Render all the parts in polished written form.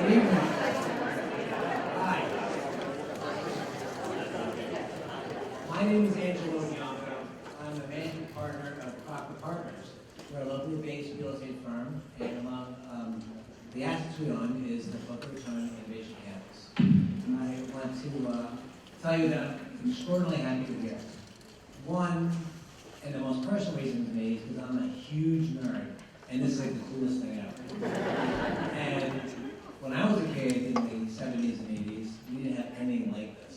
My name is Angelo Bianco. I'm a managing partner of Proctor Partners. We're a locally based real estate firm, and among the assets we own is the Boca Raton Innovation Campus. I want to tell you that I'm extraordinarily happy to be here. One, and the most personal reason to me is because I'm a huge nerd, and this is like the coolest thing ever. And when I was a kid in the 70s and 80s, we didn't have anything like this.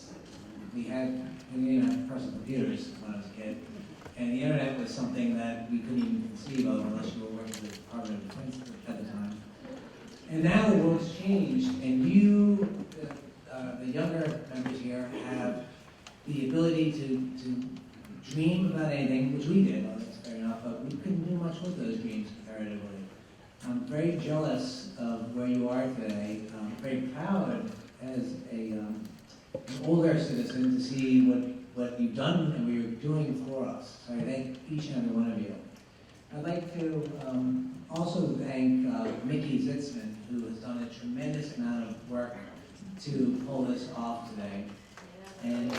We didn't have personal computers when I was a kid, and the internet was something that we couldn't even conceive of unless you were working for the Department of Defense at the time. And now the world's changed, and you, the younger members here, have the ability to dream about anything, which we did, well, that's fair enough, but we couldn't do much with those dreams comparatively. I'm very jealous of where you are today. I'm very proud as an older citizen to see what you've done and what you're doing for us. So I thank each and every one of you. I'd like to also thank Mickey Zitzman, who has done a tremendous amount of work to pull this off today. And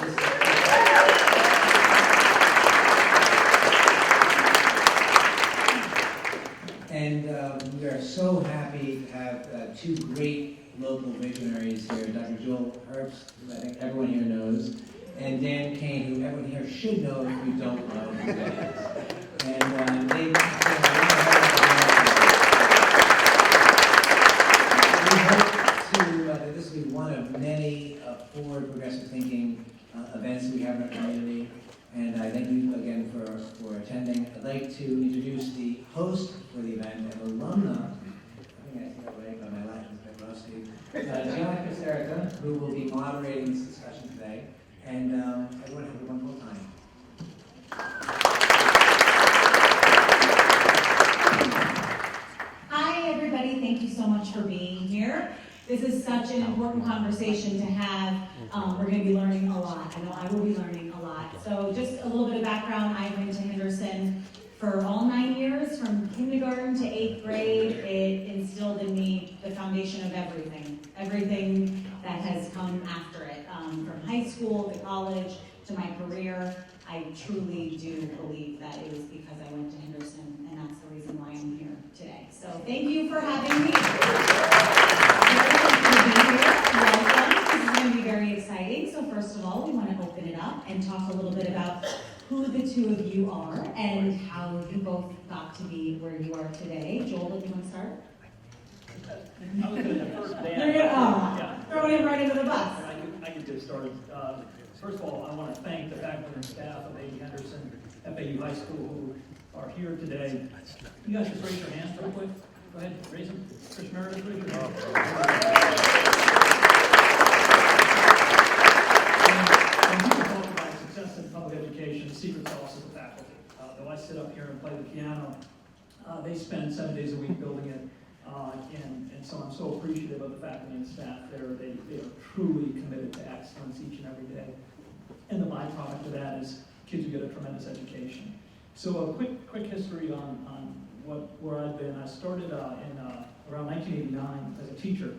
we are so happy to have two great local visionaries here, Dr. Joel Herbst, who I think everyone here knows, and Dan Kane, who everyone here should know if you don't know who that is. And we hope that this will be one of many forward progressive thinking events we have in our community. And I thank you again for attending. I'd like to introduce the host for the event, an alumna, I think I see that right by my Latin, it's a bit rusty, Gianna Caserta, who will be moderating this discussion today. And everyone have a wonderful time. Hi, everybody. Thank you so much for being here. This is such an important conversation to have. We're going to be learning a lot. I know I will be learning a lot. So just a little bit of background. I went to Henderson for all 9 years, from kindergarten to 8th grade. It instilled in me the foundation of everything that has come after it. From high school to college to my career, I truly do believe that it was because I went to Henderson, and that's the reason why I'm here today. So thank you for having me. Welcome. This is going to be very exciting. So first of all, we want to open it up and talk a little bit about who the two of you are and how you both got to be where you are today. Joel, do you want to start? I was going to first Throw him right into the bus. I could get started. First of all, I want to thank the faculty and staff of A.E. Henderson, FAU High School, who are here today. You guys just raise your hands real quick. Go ahead, raise them. Chris Meredith, raise your hand. When people talk about success in public education, the secret sauce is the faculty. Though I sit up here and play the piano, they spend 7 days a week building it. And so I'm so appreciative of the faculty and staff there. They are truly committed to excellence each and every day. And the byproduct of that is kids who get a tremendous education. So a quick history on where I've been. I started around 1989 as a teacher.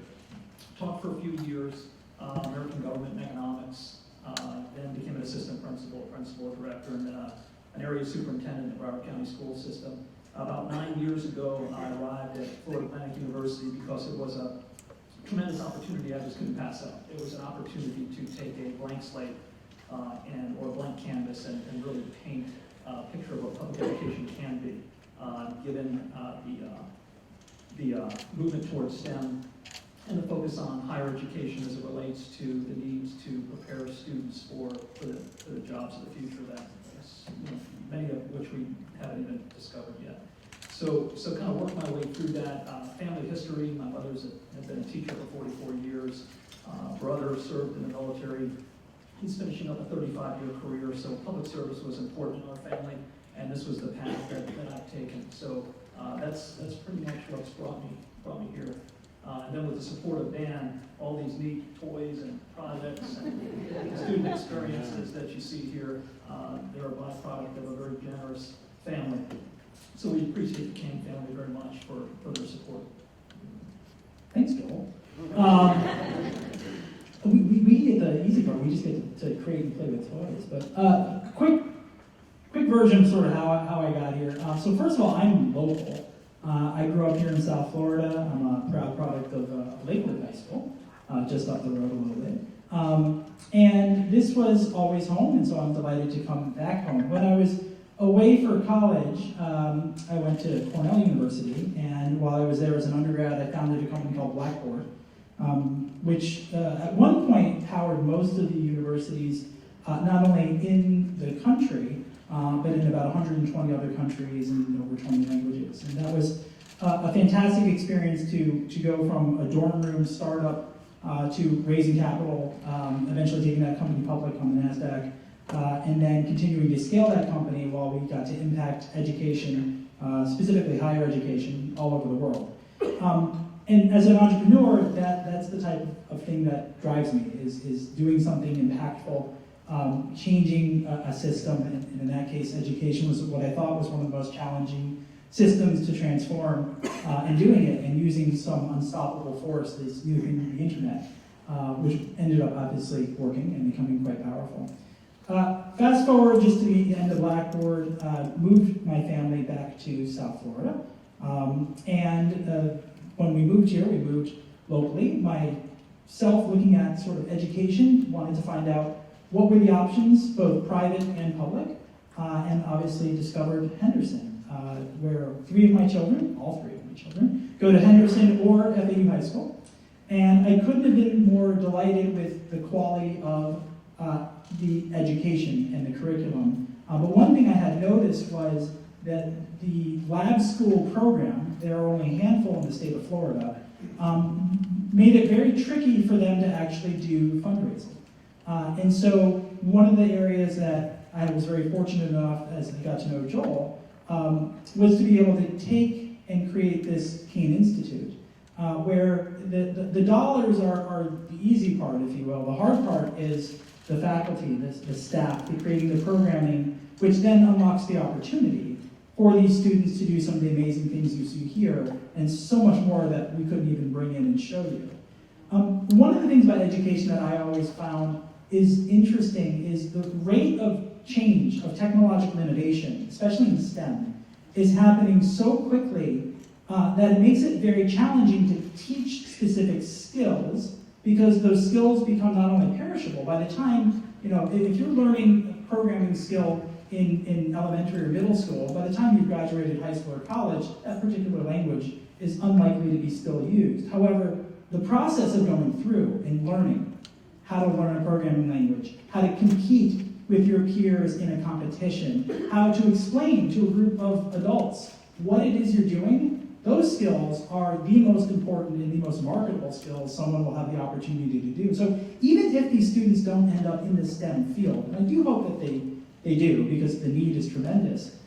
Taught for a few years, American government and economics, then became an assistant principal, director, and then an area superintendent in the Broward County school system. About 9 years ago, I arrived at Florida Atlantic University because it was a tremendous opportunity I just couldn't pass up. It was an opportunity to take a blank slate or a blank canvas and really paint a picture of what public education can be, given the movement towards STEM and the focus on higher education as it relates to the needs to prepare students for the jobs of the future that many of which we haven't even discovered yet. So kind of worked my way through that. Family history, my mother's had been a teacher for 44 years. Brother served in the military. He's finishing up a 35-year career, so public service was important in our family, and this was the path that I've taken. So that's pretty much what's brought me here. And then with the support of Dan, all these neat toys and projects and student experiences that you see here, they're a byproduct of a very generous family. So we appreciate the Kane family very much for their support. Thanks, Joel. we just get to create and play with toys. But quick version of sort of how I got here. So first of all, I'm local. I grew up here in South Florida. I'm a proud product of Lakewood High School, just up the road a little bit. And this was always home, and so I'm delighted to come back home. When I was away for college, I went to Cornell University, and while I was there as an undergrad, I founded a company called Blackboard, which at one point powered most of the universities, not only in the country, but in about 120 other countries and in over 20 languages. And that was a fantastic experience to go from a dorm room startup to raising capital, eventually taking that company public on the NASDAQ, and then continuing to scale that company while we got to impact education, specifically higher education, all over the world. And as an entrepreneur, that's the type of thing that drives me, is doing something impactful, changing a system, and in that case, education was what I thought was one of the most challenging systems to transform, and doing it, and using some unstoppable force, this new thing, the internet, which ended up obviously working and becoming quite powerful. Fast forward just to the end of Blackboard, moved my family back to South Florida, and when we moved here, we moved locally. Myself, looking at sort of education, wanted to find out what were the options, both private and public, and obviously discovered Henderson, where all three of my children, go to Henderson or FAU High School. And I couldn't have been more delighted with the quality of the education and the curriculum. But one thing I had noticed was that the lab school program, there are only a handful in the state of Florida, made it very tricky for them to actually do fundraising. And so one of the areas that I was very fortunate enough, as I got to know Joel, was to be able to take and create this Kane Institute, where the dollars are the easy part, if you will. The hard part is the faculty, the staff, the creating the programming, which then unlocks the opportunity for these students to do some of the amazing things you see here, and so much more that we couldn't even bring in and show you. One of the things about education that I always found is interesting is the rate of change, of technological innovation, especially in STEM, is happening so quickly that it makes it very challenging to teach specific skills, because those skills become not only perishable. By the time, if you're learning a programming skill in elementary or middle school, by the time you've graduated high school or college, that particular language is unlikely to be still used. However, the process of going through and learning how to learn a programming language, how to compete with your peers in a competition, how to explain to a group of adults what it is you're doing, those skills are the most important and the most marketable skills someone will have the opportunity to do. So even if these students don't end up in the STEM field, and I do hope that they do, because the need is tremendous,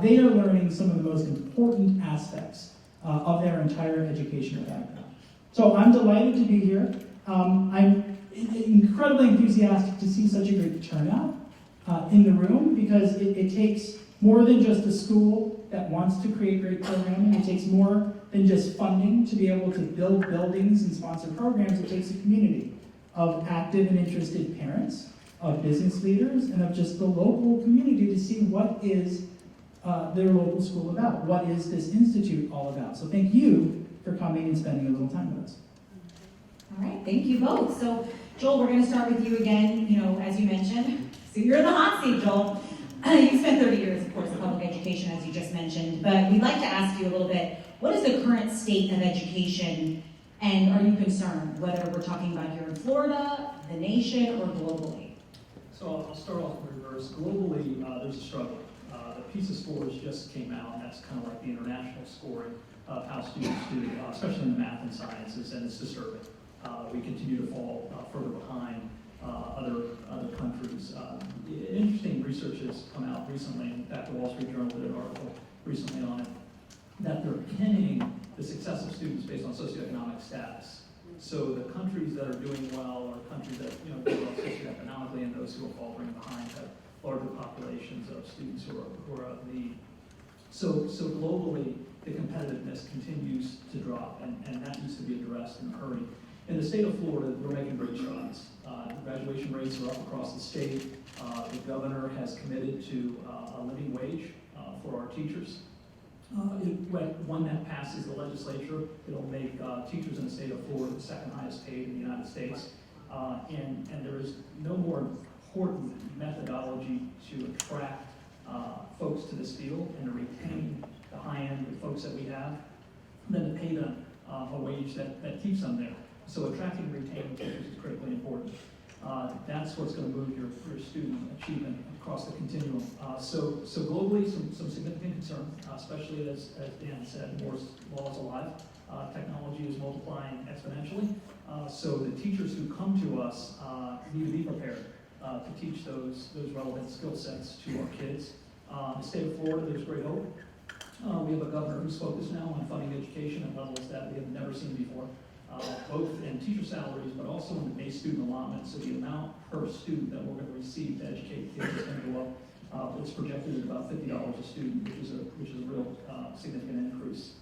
they are learning some of the most important aspects of their entire educational background. So I'm delighted to be here. I'm incredibly enthusiastic to see such a great turnout in the room, because it takes more than just a school that wants to create great programming. It takes more than just funding to be able to build buildings and sponsor programs. It takes a community of active and interested parents, of business leaders, and of just the local community to see what is their local school about. What is this institute all about? So thank you for coming and spending a little time with us. All right, thank you both. So Joel, we're going to start with you again, as you mentioned. So you're in the hot seat, Joel. You spent 30 years, of course, in public education, as you just mentioned, but we'd like to ask you a little bit, what is the current state of education, and are you concerned, whether we're talking about here in Florida, the nation, or globally? So I'll start off in reverse. Globally, there's a struggle. The PISA scores just came out, and that's kind of like the international scoring of how students do, especially in the math and sciences, and it's disturbing. We continue to fall further behind other countries. Interesting research has come out recently. In fact, the Wall Street Journal did an article recently on it, that they're pinning the success of students based on socioeconomic status. So the countries that are doing well are countries that do well socioeconomically, and those who are falling behind have larger populations of students who are of need. So globally, the competitiveness continues to drop, and that needs to be addressed in a hurry. In the state of Florida, we're making great strides. Graduation rates are up across the state. The governor has committed to a living wage for our teachers. When that passes the legislature, it'll make teachers in the state of Florida the second highest paid in the United States. And there is no more important methodology to attract folks to this field and to retain the high-end folks that we have than to pay them a wage that keeps them there. So attracting and retaining teachers is critically important. That's what's going to move your student achievement across the continuum. So globally, some significant concern, especially as Dan said, Moore's law is alive. Technology is multiplying exponentially. So the teachers who come to us need to be prepared to teach those relevant skill sets to our kids. The state of Florida, there's great hope. We have a governor who's focused now on funding education at levels that we have never seen before. Both in teacher salaries, but also in the base student allotment. So the amount per student that we're going to receive to educate kids is going to go up. It's projected at about $50 a student, which is a real significant increase.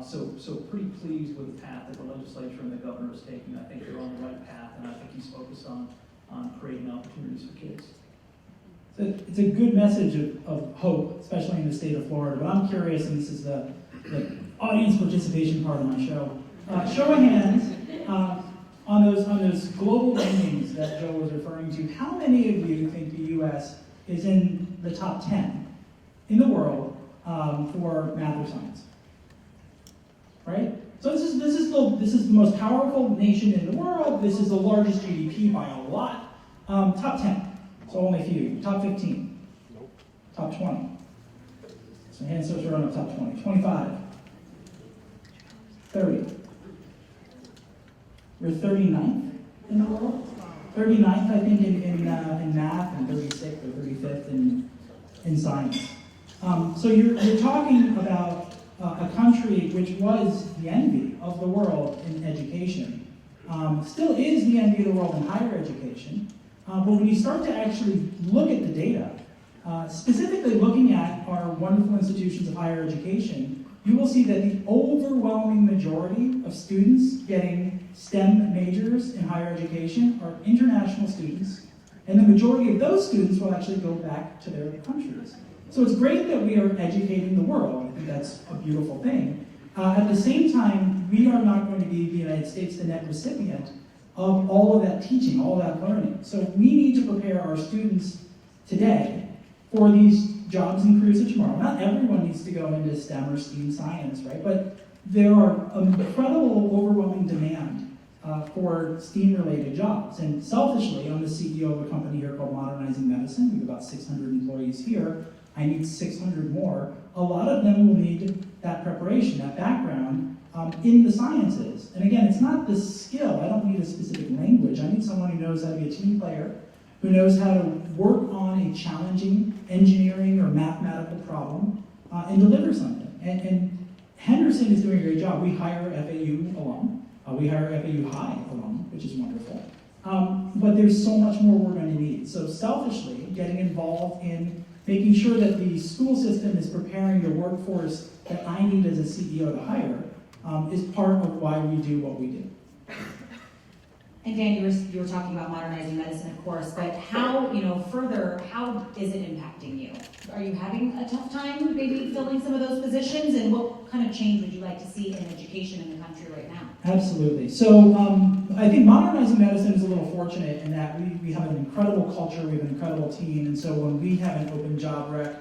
So pretty pleased with the path that the legislature and the governor is taking. I think they're on the right path, and I think he's focused on creating opportunities for kids. So it's a good message of hope, especially in the state of Florida. But I'm curious, and this is the audience participation part of my show. Show of hands on those global rankings that Joe was referring to. How many of you think the U.S. is in the top 10 in the world for math or science? Right. So this is the most powerful nation in the world. This is the largest GDP by a lot. Top 10. So only a few. Top 15. Nope. Top 20. So hand starts around up top 20. 25. 30. We're 39th in the world. 39th, I think, in math, and 36th or 35th in science. So you're talking about a country which was the envy of the world in education, still is the envy of the world in higher education. But when you start to actually look at the data, specifically looking at our wonderful institutions of higher education, you will see that the overwhelming majority of students getting STEM majors in higher education are international students, and the majority of those students will actually go back to their countries. So it's great that we are educating the world. I think that's a beautiful thing. At the same time, we are not going to be the United States the net recipient of all of that teaching, all of that learning. So we need to prepare our students today for these jobs and careers of tomorrow. Not everyone needs to go into STEM or STEAM science, right? But there are incredible, overwhelming demand for STEAM-related jobs. And selfishly, I'm the CEO of a company here called Modernizing Medicine. We have about 600 employees here. I need 600 more. A lot of them will need that preparation, that background in the sciences. And again, it's not the skill. I don't need a specific language. I need someone who knows how to be a team player, who knows how to work on a challenging engineering or mathematical problem and deliver something. And Henderson is doing a great job. We hire FAU alum. We hire FAU High alum, which is wonderful. But there's so much more we're going to need. So selfishly, getting involved in making sure that the school system is preparing the workforce that I need as a CEO to hire is part of why we do what we do. And Dan, you were talking about modernizing medicine, of course, but how is it impacting you? Are you having a tough time maybe filling some of those positions? And what kind of change would you like to see in education in the country right now? Absolutely. So I think modernizing medicine is a little fortunate in that we have an incredible culture, we have an incredible team, and so when we have an open job rec,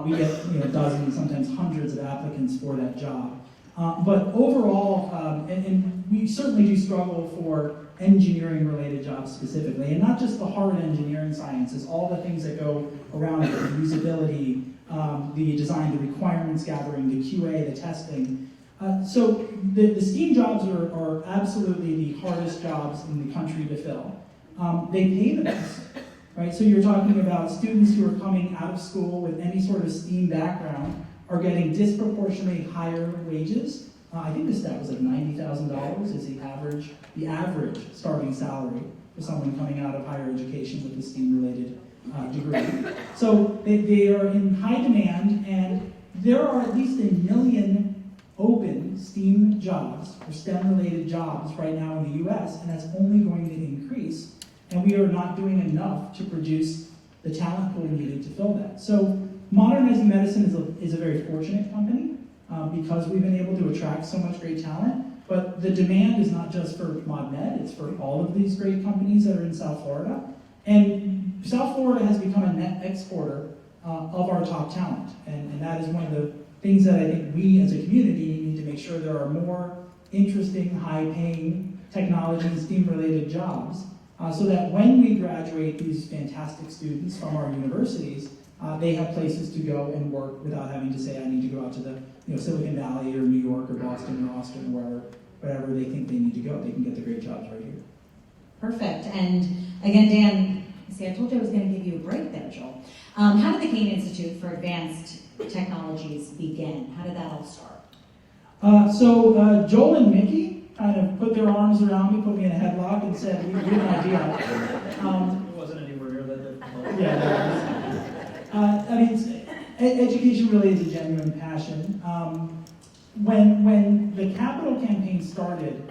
we get dozens, sometimes hundreds of applicants for that job. But overall, and we certainly do struggle for engineering-related jobs specifically, and not just the hard engineering sciences, all the things that go around it, the usability, the design, the requirements gathering, the QA, the testing. So the STEAM jobs are absolutely the hardest jobs in the country to fill. They pay the best, right? So you're talking about students who are coming out of school with any sort of STEAM background are getting disproportionately higher wages. I think the stat was like $90,000 is the average starting salary for someone coming out of higher education with a STEAM-related degree. So they are in high demand, and there are at least 1 million open STEAM jobs or STEM-related jobs right now in the US, and that's only going to increase. And we are not doing enough to produce the talent pool needed to fill that. So Modernizing Medicine is a very fortunate company because we've been able to attract so much great talent. But the demand is not just for ModMed, it's for all of these great companies that are in South Florida. And South Florida has become a net exporter of our top talent. And that is one of the things that I think we as a community need to make sure there are more interesting, high-paying technology and STEAM-related jobs so that when we graduate these fantastic students from our universities, they have places to go and work without having to say, I need to go out to the Silicon Valley or New York or Boston or Austin or wherever they think they need to go. They can get the great jobs right here. Perfect. And again, Dan, see, I told you I was going to give you a break there, Joel. How did the Kane Institute for Advanced Technologies begin? How did that all start? So Joel and Mickey kind of put their arms around me, put me in a headlock, and said, we have an idea. It wasn't anywhere near that difficult. Yeah. I mean, education really is a genuine passion. When the capital campaign started,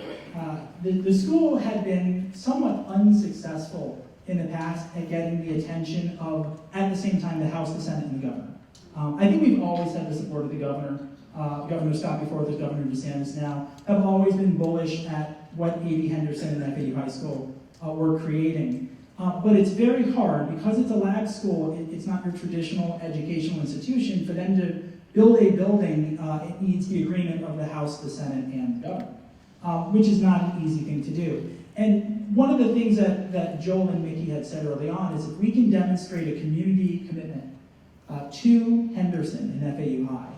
the school had been somewhat unsuccessful in the past at getting the attention of, at the same time, the House, the Senate, and the governor. I think we've always had the support of the governor. Governor Scott before, there's Governor DeSantis now, have always been bullish at what A.D. Henderson and FAU High School were creating. But it's very hard, because it's a lab school, it's not your traditional educational institution. For them to build a building, it needs the agreement of the House, the Senate, and the governor, which is not an easy thing to do. And one of the things that Joel and Mickey had said early on is if we can demonstrate a community commitment to Henderson and FAU High,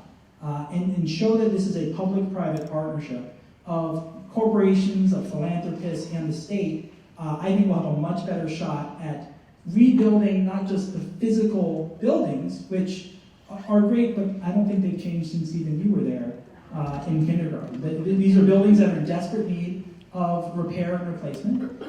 and show that this is a public-private partnership of corporations, of philanthropists, and the state, I think we'll have a much better shot at rebuilding not just the physical buildings, which are great, but I don't think they've changed since even you were there in kindergarten. These are buildings that are in desperate need of repair and replacement.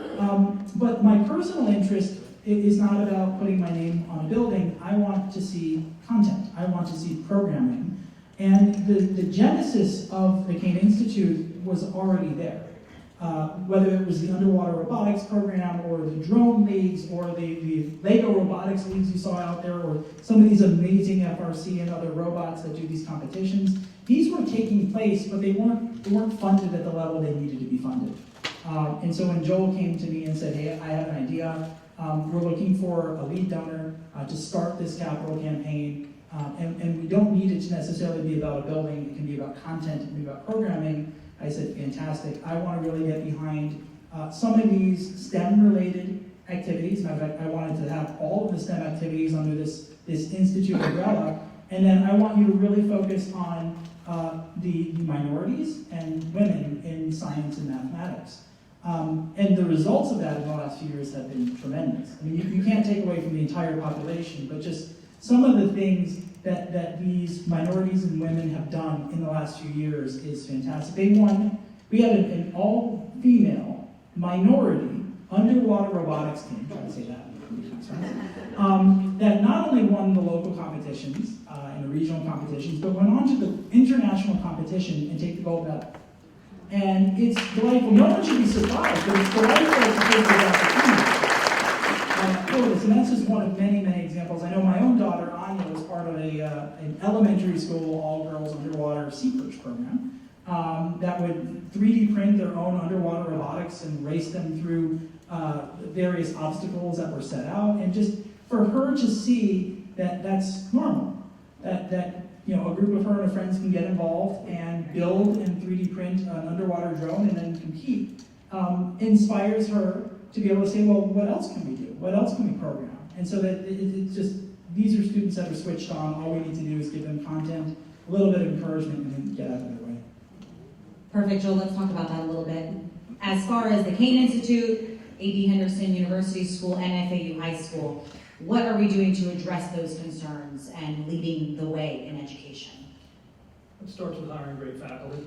But my personal interest is not about putting my name on a building. I want to see content. I want to see programming. And the genesis of the Kane Institute was already there. Whether it was the underwater robotics program or the drone leagues or the Lego robotics leagues you saw out there or some of these amazing FRC and other robots that do these competitions, these were taking place, but they weren't funded at the level they needed to be funded. And so when Joel came to me and said, hey, I have an idea, we're looking for a lead donor to start this capital campaign, and we don't need it to necessarily be about a building, it can be about content, it can be about programming. I said, fantastic. I want to really get behind some of these STEM-related activities. Matter of fact, I wanted to have all of the STEM activities under this institute umbrella. And then I want you to really focus on the minorities and women in science and mathematics. And the results of that in the last few years have been tremendous. I mean, you can't take away from the entire population, but just some of the things that these minorities and women have done in the last few years is fantastic. We had an all-female minority underwater robotics team, trying to say that, that not only won the local competitions and the regional competitions, but went on to the international competition and take the gold medal. And it's delightful. No one should be surprised, but it's delightful to take the opportunity. And that's just one of many, many examples. I know my own daughter, Anya, was part of an elementary school all-girls underwater sea perch program that would 3D print their own underwater robotics and race them through various obstacles that were set out. And just for her to see that that's normal, that a group of her and her friends can get involved and build and 3D print an underwater drone and then compete, inspires her to be able to say, well, what else can we do? What else can we program? And so that it's just, these are students that are switched on. All we need to do is give them content, a little bit of encouragement, and then get out of their way. Perfect, Joel. Let's talk about that a little bit. As far as the Kane Institute, A.D. Henderson University School, and FAU High School, what are we doing to address those concerns and leading the way in education? It starts with hiring great faculty,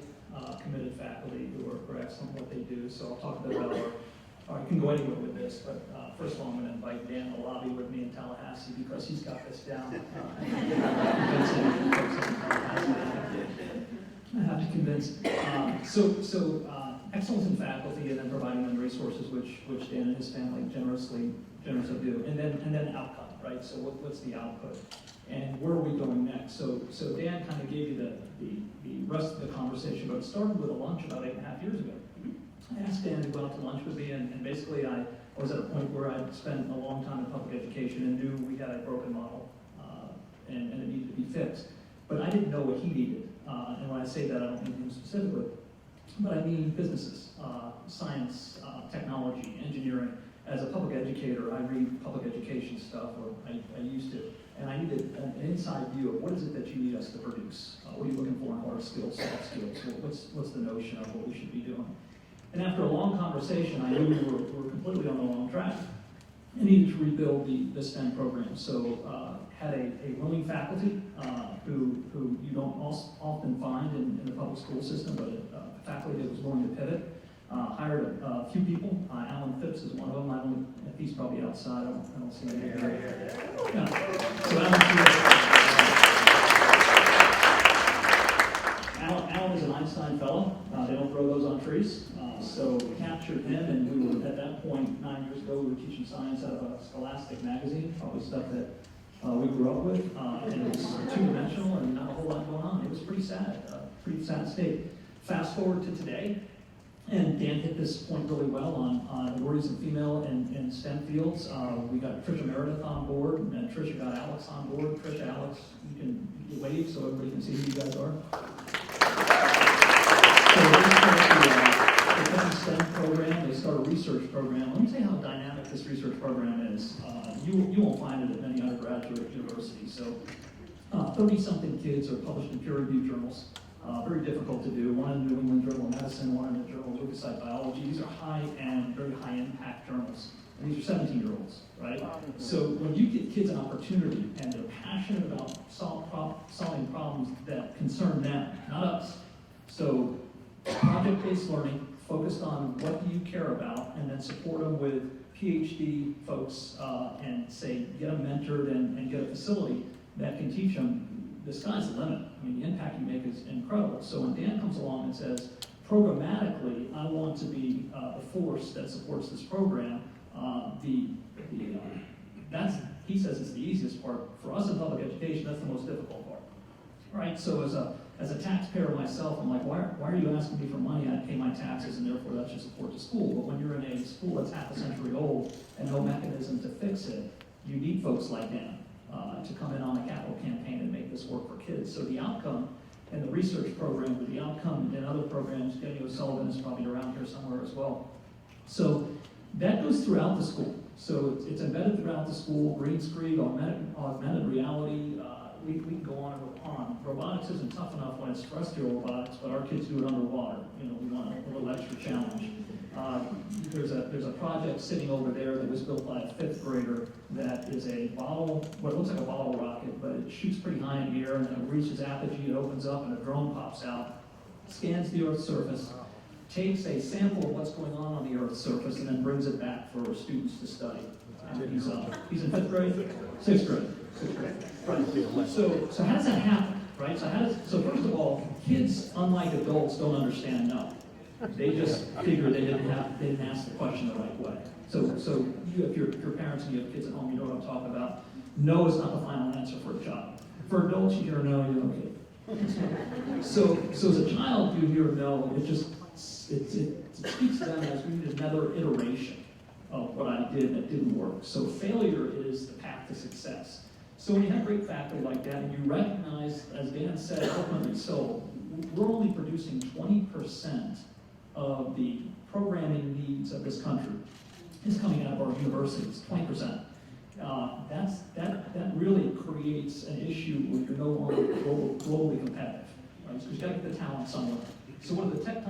committed faculty who are excellent at what they do. So I'll talk a bit about I can go anywhere with this, but first of all, I'm going to invite Dan to lobby with me in Tallahassee because he's got this down. I have to convince. Excellence in faculty, and then providing them resources, which Dan and his family generously do, and then outcome, right? So what's the output, and where are we going next? So Dan kind of gave you the rest of the conversation, but it started with a lunch about 8.5 years ago. I asked Dan to go out to lunch with me, and basically I was at a point where I'd spent a long time in public education and knew we had a broken model, and it needed to be fixed. But I didn't know what he needed, and when I say that, I don't mean him specifically, but I mean businesses, science, technology, engineering. As a public educator, I read public education stuff, or I used to, and I needed an inside view of what is it that you need us to produce. What are you looking for in hard skills, soft skills? What's the notion of what we should be doing? And after a long conversation, I knew we were completely on the wrong track. I needed to rebuild the STEM program. So had a willing faculty who you don't often find in the public school system, but a faculty that was willing to pivot. Hired a few people. Alan Phipps is one of them. He's probably outside. I don't see him here. Yeah. So Alan is an Einstein fellow. They don't grow those on trees. So we captured him, and we were, at that point, 9 years ago, we were teaching science out of a Scholastic magazine, probably stuff that we grew up with. And it was two-dimensional and not a whole lot going on. It was pretty sad state. Fast forward to today, and Dan hit this point really well on minorities and female and STEM fields. We got Trisha Meredith on board, and Trisha got Alex on board. Trisha, Alex, you can wave so everybody can see who you guys are. So they start the STEM program, they start a research program. Let me tell you how dynamic this research program is. You won't find it at many undergraduate universities. So 30-something kids are published in peer-reviewed journals. Very difficult to do. One in the New England Journal of Medicine, one in the Journal of Leukocyte Biology. These are high-end, very high-impact journals. And these are 17-year-olds, right? So when you get kids an opportunity and they're passionate about solving problems that concern them, not us. So project-based learning, focused on what do you care about, and then support them with PhD folks and say, get them mentored and get a facility that can teach them. The sky's the limit. I mean, the impact you make is incredible. So when Dan comes along and says, programmatically, I want to be the force that supports this program, he says it's the easiest part. For us in public education, that's the most difficult part. Right? So as a taxpayer myself, I'm like, why are you asking me for money? I pay my taxes, and therefore that should support the school. But when you're in a school that's half a century old and no mechanism to fix it, you need folks like Dan to come in on a capital campaign and make this work for kids. So the outcome in the research program, but the outcome in other programs, Jenny O'Sullivan is probably around here somewhere as well. So that goes throughout the school. So it's embedded throughout the school, green screen, augmented reality. We can go on and on. Robotics isn't tough enough when it's terrestrial robotics, but our kids do it underwater. We want a little extra challenge. There's a project sitting over there that was built by a 5th grader that is what looks like a bottle rocket, but it shoots pretty high in the air, and then it reaches apogee, it opens up, and a drone pops out, scans the Earth's surface, takes a sample of what's going on the Earth's surface, and then brings it back for students to study. And he's in 5th grade? 6th grade. Right. So how does that happen, right? So first of all, kids, unlike adults, don't understand no. They just figure they didn't ask the question the right way. So if you're parents and you have kids at home, you know what I'm talking about. No is not the final answer for a child. For adults, you hear no, you're okay. So as a child, you hear no, it speaks to them as we need another iteration of what I did that didn't work. So failure is the path to success. So when you have great faculty like that, and you recognize, as Dan said, ultimately so, we're only producing 20% of the programming needs of this country is coming out of our universities, 20%. That really creates an issue where you're no longer globally competitive, right? Because you've got to get the talent somewhere. So what the tech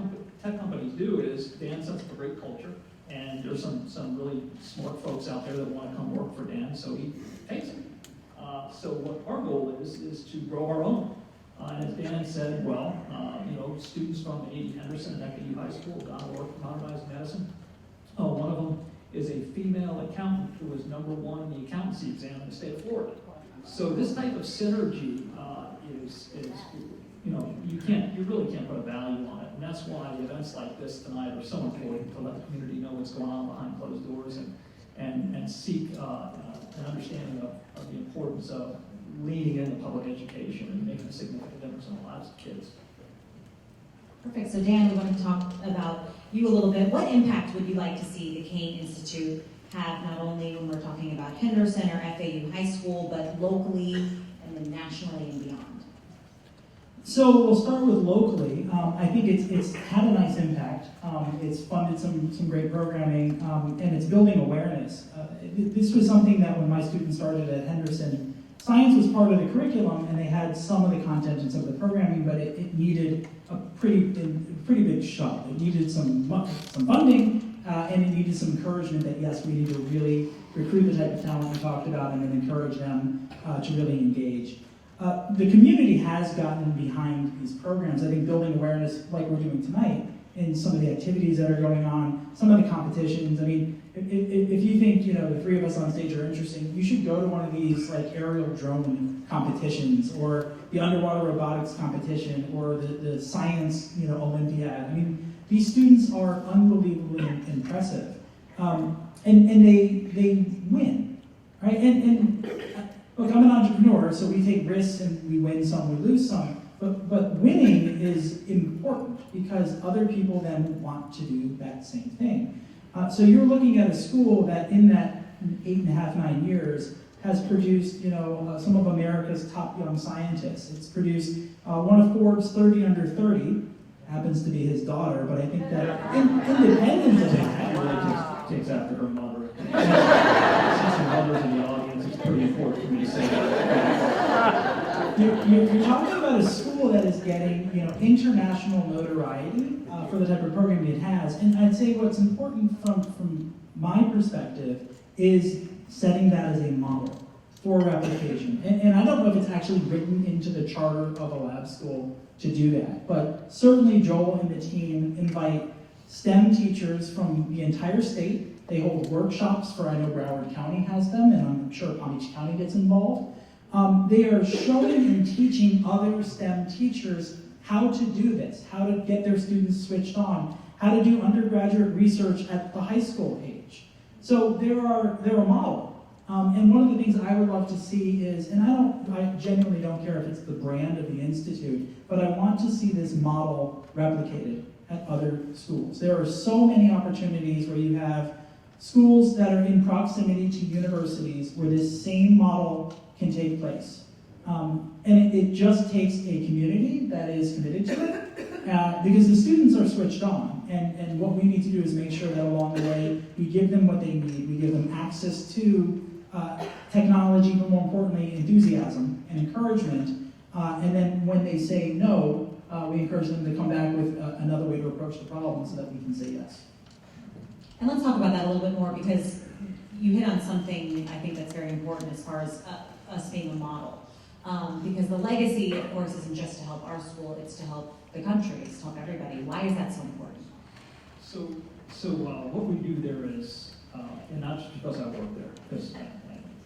companies do is Dan sets up a great culture, and there's some really smart folks out there that want to come work for Dan, so he takes it. So what our goal is to grow our own. And as Dan said, students from Henderson and FAU High School, Modernizing Medicine. One of them is a female accountant who was #1 in the accountancy exam in the state of Florida. So this type of synergy you really can't put a value on it. And that's why events like this tonight are so important, to let the community know what's going on behind closed doors and seek an understanding of the importance of leaning into public education and making a significant difference in the lives of kids. Perfect. So Dan, we want to talk about you a little bit. What impact would you like to see the Kane Institute have, not only when we're talking about Henderson or FAU High School, but locally and then nationally and beyond? So we'll start with locally. I think it's had a nice impact. It's funded some great programming, and it's building awareness. This was something that when my students started at Henderson, science was part of the curriculum, and they had some of the content and some of the programming, but it needed a pretty big shove. It needed some funding, and it needed some encouragement that, yes, we need to really recruit the type of talent we talked about and then encourage them to really engage. The community has gotten behind these programs. I think building awareness like we're doing tonight in some of the activities that are going on, some of the competitions. I mean, if you think, the three of us on stage are interesting, you should go to one of these like aerial drone competitions or the underwater robotics competition or the science, Olympiad. I mean, these students are unbelievably impressive. And they win, right? And look, I'm an entrepreneur, so we take risks and we win some, we lose some. But winning is important because other people then want to do that same thing. So you're looking at a school that in that 8.5, 9 years has produced, some of America's top young scientists. It's produced one of Forbes 30 under 30, happens to be his daughter, but I think that independent of that, Really takes after her mother. Since her mother's in the audience, it's pretty important for me to say that. You're talking about a school that is getting, international notoriety for the type of programming it has, and I'd say what's important from my perspective is setting that as a model for replication. And I don't know if it's actually written into the charter of a lab school to do that, but certainly Joel and the team invite STEM teachers from the entire state. They hold workshops I know Broward County has them, and I'm sure Palm Beach County gets involved. They are showing and teaching other STEM teachers how to do this, how to get their students switched on, how to do undergraduate research at the high school age. So they're a model. And one of the things I would love to see is, and I genuinely don't care if it's the brand of the Institute, but I want to see this model replicated at other schools. There are so many opportunities where you have schools that are in proximity to universities where this same model can take place. And it just takes a community that is committed to it, because the students are switched on. And what we need to do is make sure that along the way, we give them what they need. We give them access to technology, but more importantly, enthusiasm and encouragement. And then when they say no, we encourage them to come back with another way to approach the problem so that we can say yes. And let's talk about that a little bit more, because you hit on something I think that's very important as far as us being a model. Because the legacy, of course, isn't just to help our school, it's to help the country, it's to help everybody. Why is that so important? So what we do there is, and not just because I work there, because I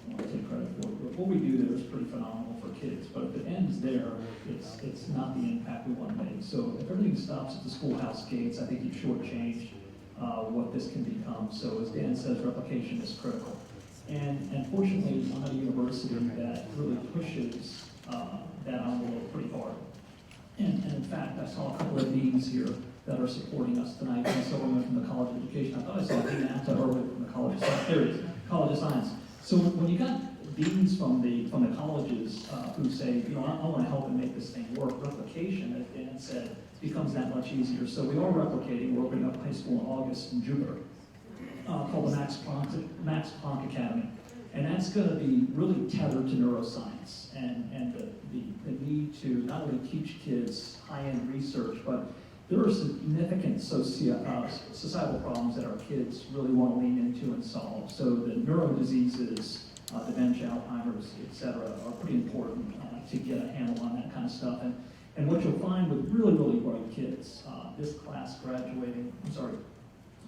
want to take credit for it, but what we do there is pretty phenomenal for kids. But if it ends there, it's not the impact we want to make. So if everything stops at the schoolhouse gates, I think you've shortchanged what this can become. So as Dan says, replication is critical. And fortunately, I'm at a university that really pushes that envelope pretty hard. And in fact, I saw a couple of deans here that are supporting us tonight. I saw one from the College of Education. I thought I saw Dean Apta earlier from the College of Science. There it is, College of Science. So when you got deans from the colleges who say, I want to help and make this thing work, replication, as Dan said, becomes that much easier. So we are replicating. We're opening up a high school in August in Jupiter called the Max Planck Academy. And that's going to be really tethered to neuroscience and the need to not only teach kids high-end research, but there are significant societal problems that our kids really want to lean into and solve. So the neurodiseases, dementia, Alzheimer's, et cetera, are pretty important to get a handle on that kind of stuff. And what you'll find with really, really bright kids, this class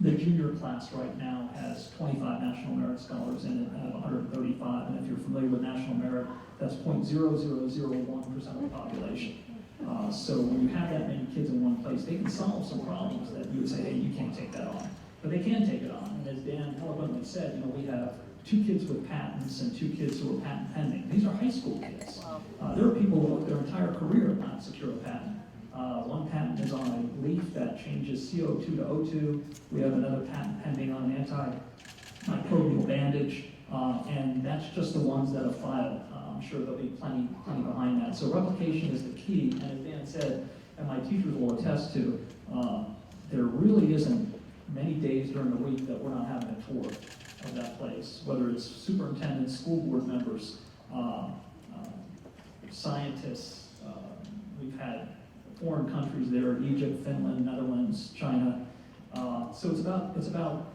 the junior class right now has 25 National Merit Scholars in it out of 135. And if you're familiar with National Merit, that's 0.0001% of the population. So when you have that many kids in one place, they can solve some problems that you would say, hey, you can't take that on. But they can take it on. And as Dan eloquently said, we have 2 kids with patents and 2 kids who are patent pending. These are high school kids. There are people who work their entire career not secure a patent. One patent is on a leaf that changes CO2 to O2. We have another patent pending on an antimicrobial bandage, and that's just the ones that are filed. I'm sure there'll be plenty behind that. So replication is the key, and as Dan said, and my teachers will attest to, there really isn't many days during the week that we're not having a tour of that place, whether it's superintendents, school board members, scientists. We've had foreign countries there: Egypt, Finland, Netherlands, China. So it's about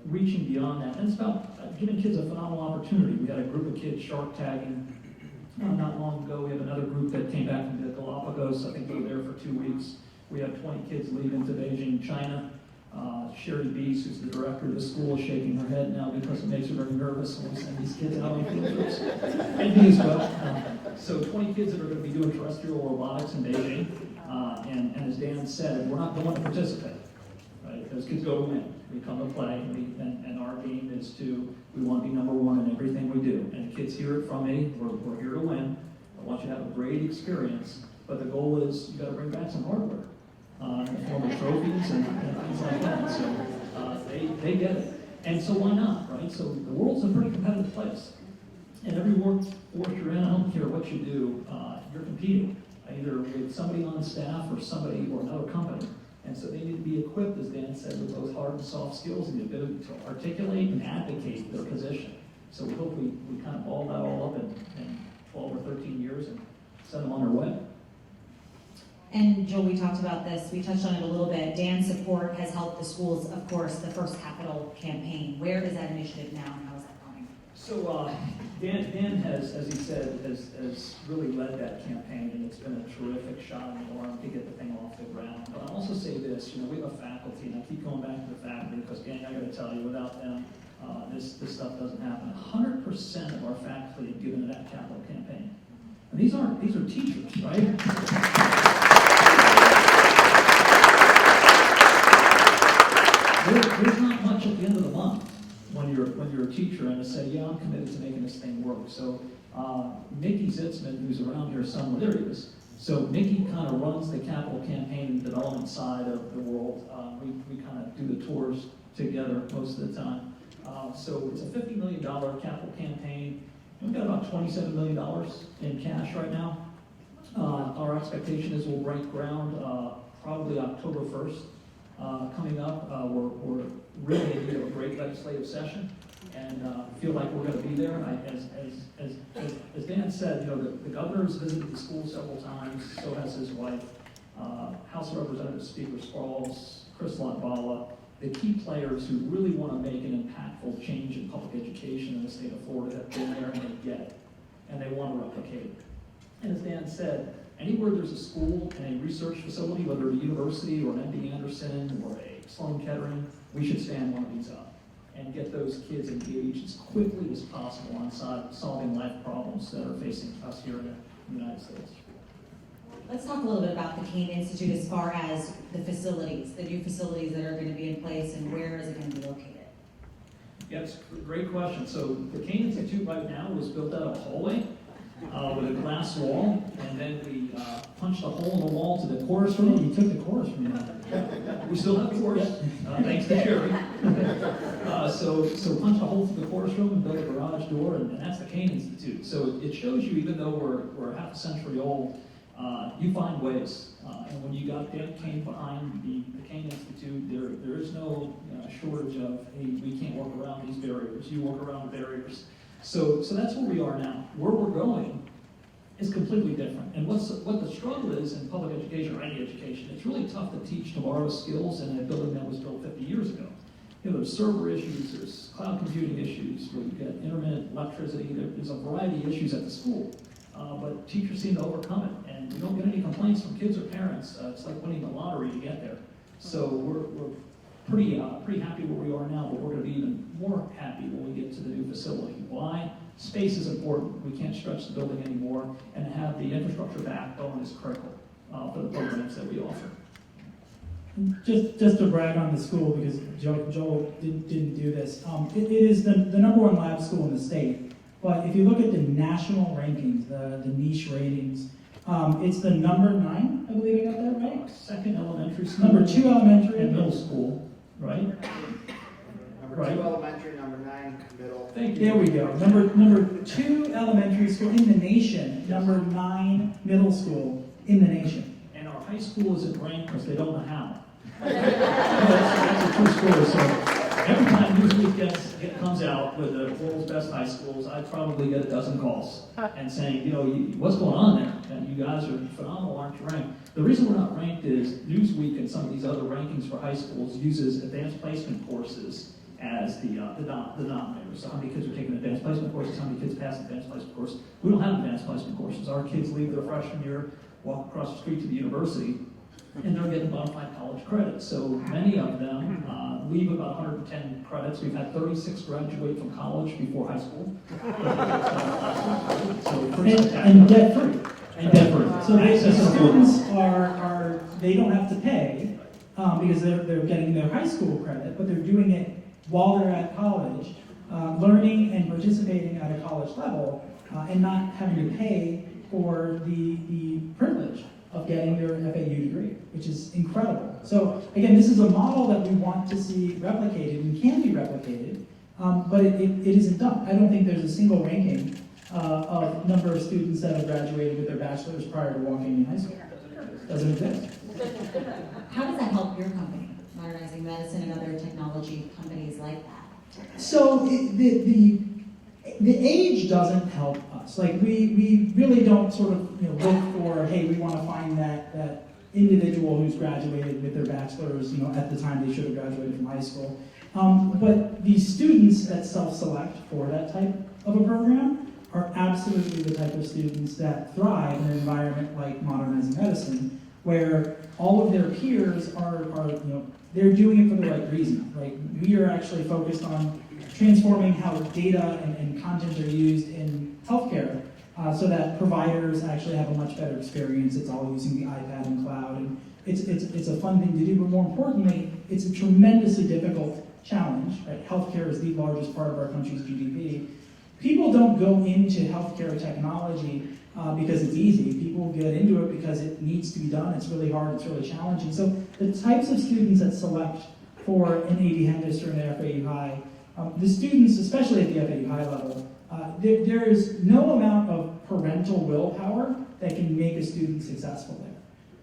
reaching beyond that, and it's about giving kids a phenomenal opportunity. We had a group of kids shark tagging not long ago. We have another group that came back from the Galapagos. I think they were there for 2 weeks. We have 20 kids leaving to Beijing, China. Sherry Beese, who's the director of the school, is shaking her head now because it makes her very nervous when we send these kids out on field trips. And me as well. So 20 kids that are going to be doing terrestrial robotics in Beijing. And as Dan said, we're not going to participate. Right? Those kids go to win. We come to play, and our game is we want to be number one in everything we do. And the kids hear it from me, we're here to win. I want you to have a great experience, but the goal is you got to bring back some hardware. In the form of trophies and things like that. So they get it. And so why not, right? So the world's a pretty competitive place. And every workforce you're in, I don't care what you do, you're competing, either with somebody on staff or somebody or another company. And so they need to be equipped, as Dan said, with both hard and soft skills and the ability to articulate and advocate their position. So we hope we kind of ball that all up in 12 or 13 years and send them on their way. And Joel, we talked about this, we touched on it a little bit. Dan's support has helped the schools, of course, the first capital campaign. Where is that initiative now, and how is that going? So Dan has, as he said, has really led that campaign, and it's been a terrific shot in the arm to get the thing off the ground. But I'll also say this, we have a faculty, and I keep going back to the faculty because, gang, I got to tell you, without them, this stuff doesn't happen. 100% of our faculty have given to that capital campaign. And these are teachers, right? There's not much at the end of the month when you're a teacher and to say, yeah, I'm committed to making this thing work. So Mickey Zitzman, who's around here somewhere, there he is. So Mickey kind of runs the capital campaign and development side of the world. We kind of do the tours together most of the time. So it's a $50 million capital campaign. We've got about $27 million in cash right now. Our expectation is we'll break ground probably October 1st. Coming up, we're really in need of a great legislative session, and feel like we're going to be there. And as Dan said, the governor's visited the school several times. So has his wife. House of Representatives Speaker Sprawls, Chris Latvala, the key players who really want to make an impactful change in public education in the state of Florida have been there, and they get it, and they want to replicate it. And as Dan said, anywhere there's a school and a research facility, whether a university or an MD Anderson or a Sloan Kettering, we should stand one of these up and get those kids engaged as quickly as possible on solving life problems that are facing us here in the United States. Let's talk a little bit about the Kane Institute as far as the facilities, the new facilities that are going to be in place, and where is it going to be located? Yes, great question. So the Kane Institute right now was built out of a hallway with a glass wall, and then we punched a hole in the wall to the chorus room. You took the chorus from me. We still have the chorus, thanks to Jerry. So punched a hole through the chorus room and built a garage door, and that's the Kane Institute. So it shows you, even though we're half a century old, you find ways. And when you got Dan Kane behind the Kane Institute, there is no shortage of, hey, we can't work around these barriers. You work around the barriers. So that's where we are now. Where we're going is completely different. And what the struggle is in public education or any education, it's really tough to teach tomorrow's skills in a building that was built 50 years ago. There's server issues, there's cloud computing issues, where you've got intermittent electricity, there's a variety of issues at the school. But teachers seem to overcome it, and we don't get any complaints from kids or parents. It's like winning the lottery to get there. So we're pretty happy where we are now, but we're going to be even more happy when we get to the new facility. Why? Space is important. We can't stretch the building anymore, and have the infrastructure backbone is critical. for the programs that we offer. Just to brag on the school, because Joel didn't do this, it is the number one lab school in the state. But if you look at the national rankings, the niche ratings, it's the number 9, I believe I got that right? Second elementary school. Number 2 elementary. And middle school, right? Number 2 elementary, number 9 middle. Thank you. There we go. Number 2 elementary school in the nation, number 9 middle school in the nation. And our high school isn't ranked because they don't know how. That's a true story. So every time Newsweek comes out with the world's best high schools, I probably get a dozen calls and saying, what's going on there? And you guys are phenomenal, aren't you ranked? The reason we're not ranked is Newsweek and some of these other rankings for high schools uses advanced placement courses as the denominator. So how many kids are taking advanced placement courses, how many kids pass advanced placement courses. We don't have advanced placement courses. Our kids leave their freshman year, walk across the street to the university, and they're getting bona fide college credits. So many of them leave about 110 credits. We've had 36 graduate from college before high school. And debt-free. And debt-free. So the students they don't have to pay because they're getting their high school credit, but they're doing it while they're at college, learning and participating at a college level, and not having to pay for the privilege of getting their FAU degree, which is incredible. So again, this is a model that we want to see replicated and can be replicated, but it isn't done. I don't think there's a single ranking of number of students that have graduated with their bachelor's prior to walking in high school. Doesn't exist. How does that help your company, Modernizing Medicine and other technology companies like that? So the age doesn't help us. Like we really don't sort of look for, hey, we want to find that individual who's graduated with their bachelor's at the time they should have graduated from high school. But the students that self-select for that type of a program are absolutely the type of students that thrive in an environment like Modernizing Medicine, where all of their peers are they're doing it for the right reason. Right? We are actually focused on transforming how data and content are used in healthcare so that providers actually have a much better experience. It's all using the iPad and cloud, and it's a fun thing to do, but more importantly, it's a tremendously difficult challenge. Right? Healthcare is the largest part of our country's GDP. People don't go into healthcare technology because it's easy. People get into it because it needs to be done. It's really hard, it's really challenging. So the types of students that select for an AD Henderson or an FAU High, the students, especially at the FAU High level, there is no amount of parental willpower that can make a student successful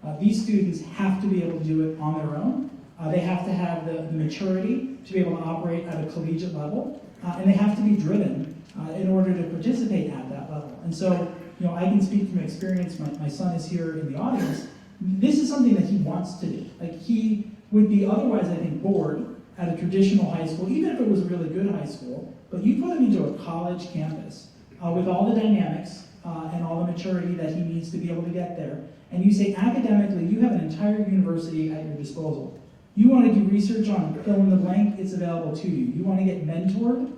there. These students have to be able to do it on their own. They have to have the maturity to be able to operate at a collegiate level, and they have to be driven in order to participate at that level. And so, I can speak from experience. My son is here in the audience. This is something that he wants to do. Like, he would be otherwise, I think, bored at a traditional high school, even if it was a really good high school, but you put him into a college campus with all the dynamics and all the maturity that he needs to be able to get there, and you say academically, you have an entire university at your disposal. You want to do research on fill in the blank, it's available to you. You want to get mentored,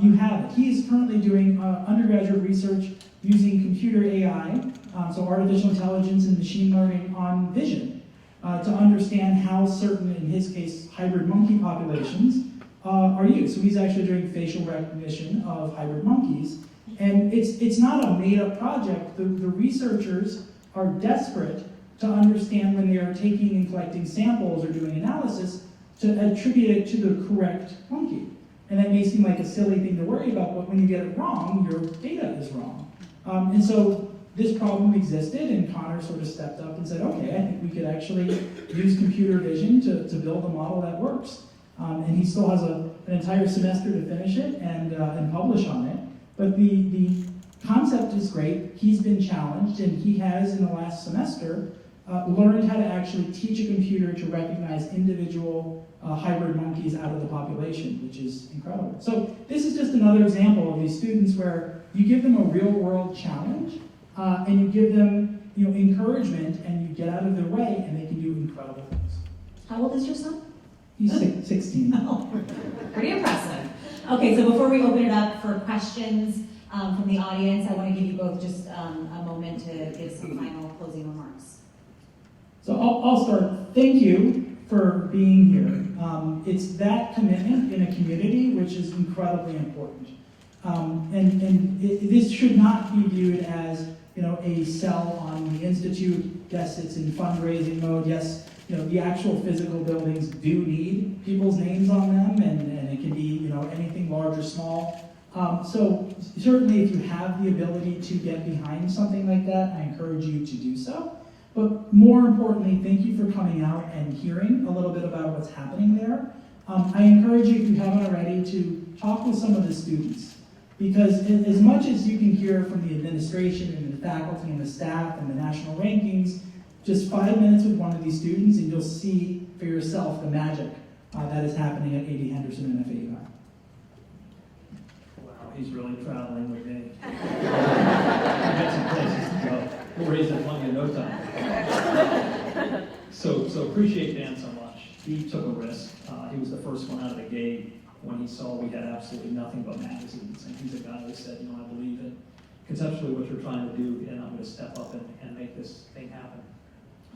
you have it. He is currently doing undergraduate research using computer AI, so artificial intelligence and machine learning on vision, to understand how certain, in his case, hybrid monkey populations are used. So he's actually doing facial recognition of hybrid monkeys. And it's not a made-up project. The researchers are desperate to understand when they are taking and collecting samples or doing analysis to attribute it to the correct monkey. And that may seem like a silly thing to worry about, but when you get it wrong, your data is wrong. And so this problem existed, and Connor sort of stepped up and said, okay, I think we could actually use computer vision to build a model that works. And he still has an entire semester to finish it and publish on it. But the concept is great. He's been challenged, and he has, in the last semester, learned how to actually teach a computer to recognize individual hybrid monkeys out of the population, which is incredible. So this is just another example of these students where you give them a real-world challenge, and you give them encouragement, and you get out of their way, and they can do incredible things. How old is your son? He's 16. Oh, pretty impressive. Okay, so before we open it up for questions from the audience, I want to give you both just a moment to give some final closing remarks. So I'll start. Thank you for being here. It's that commitment in a community which is incredibly important. This should not be viewed as a sell on the Institute. Yes, it's in fundraising mode. Yes, the actual physical buildings do need people's names on them, and it can be anything large or small. So certainly if you have the ability to get behind something like that, I encourage you to do so. But more importantly, thank you for coming out and hearing a little bit about what's happening there. I encourage you, if you haven't already, to talk with some of the students. Because as much as you can hear from the administration and the faculty and the staff and the national rankings, just 5 minutes with one of these students and you'll see for yourself the magic that is happening at 80 Henderson and FAUI. Wow, he's really traveling with me. I've got some places to go. We'll raise that money in no time. So appreciate Dan so much. He took a risk. He was the first one out of the gate when he saw we had absolutely nothing but magazines. And he's a guy that said, I believe in conceptually what you're trying to do, and I'm going to step up and make this thing happen.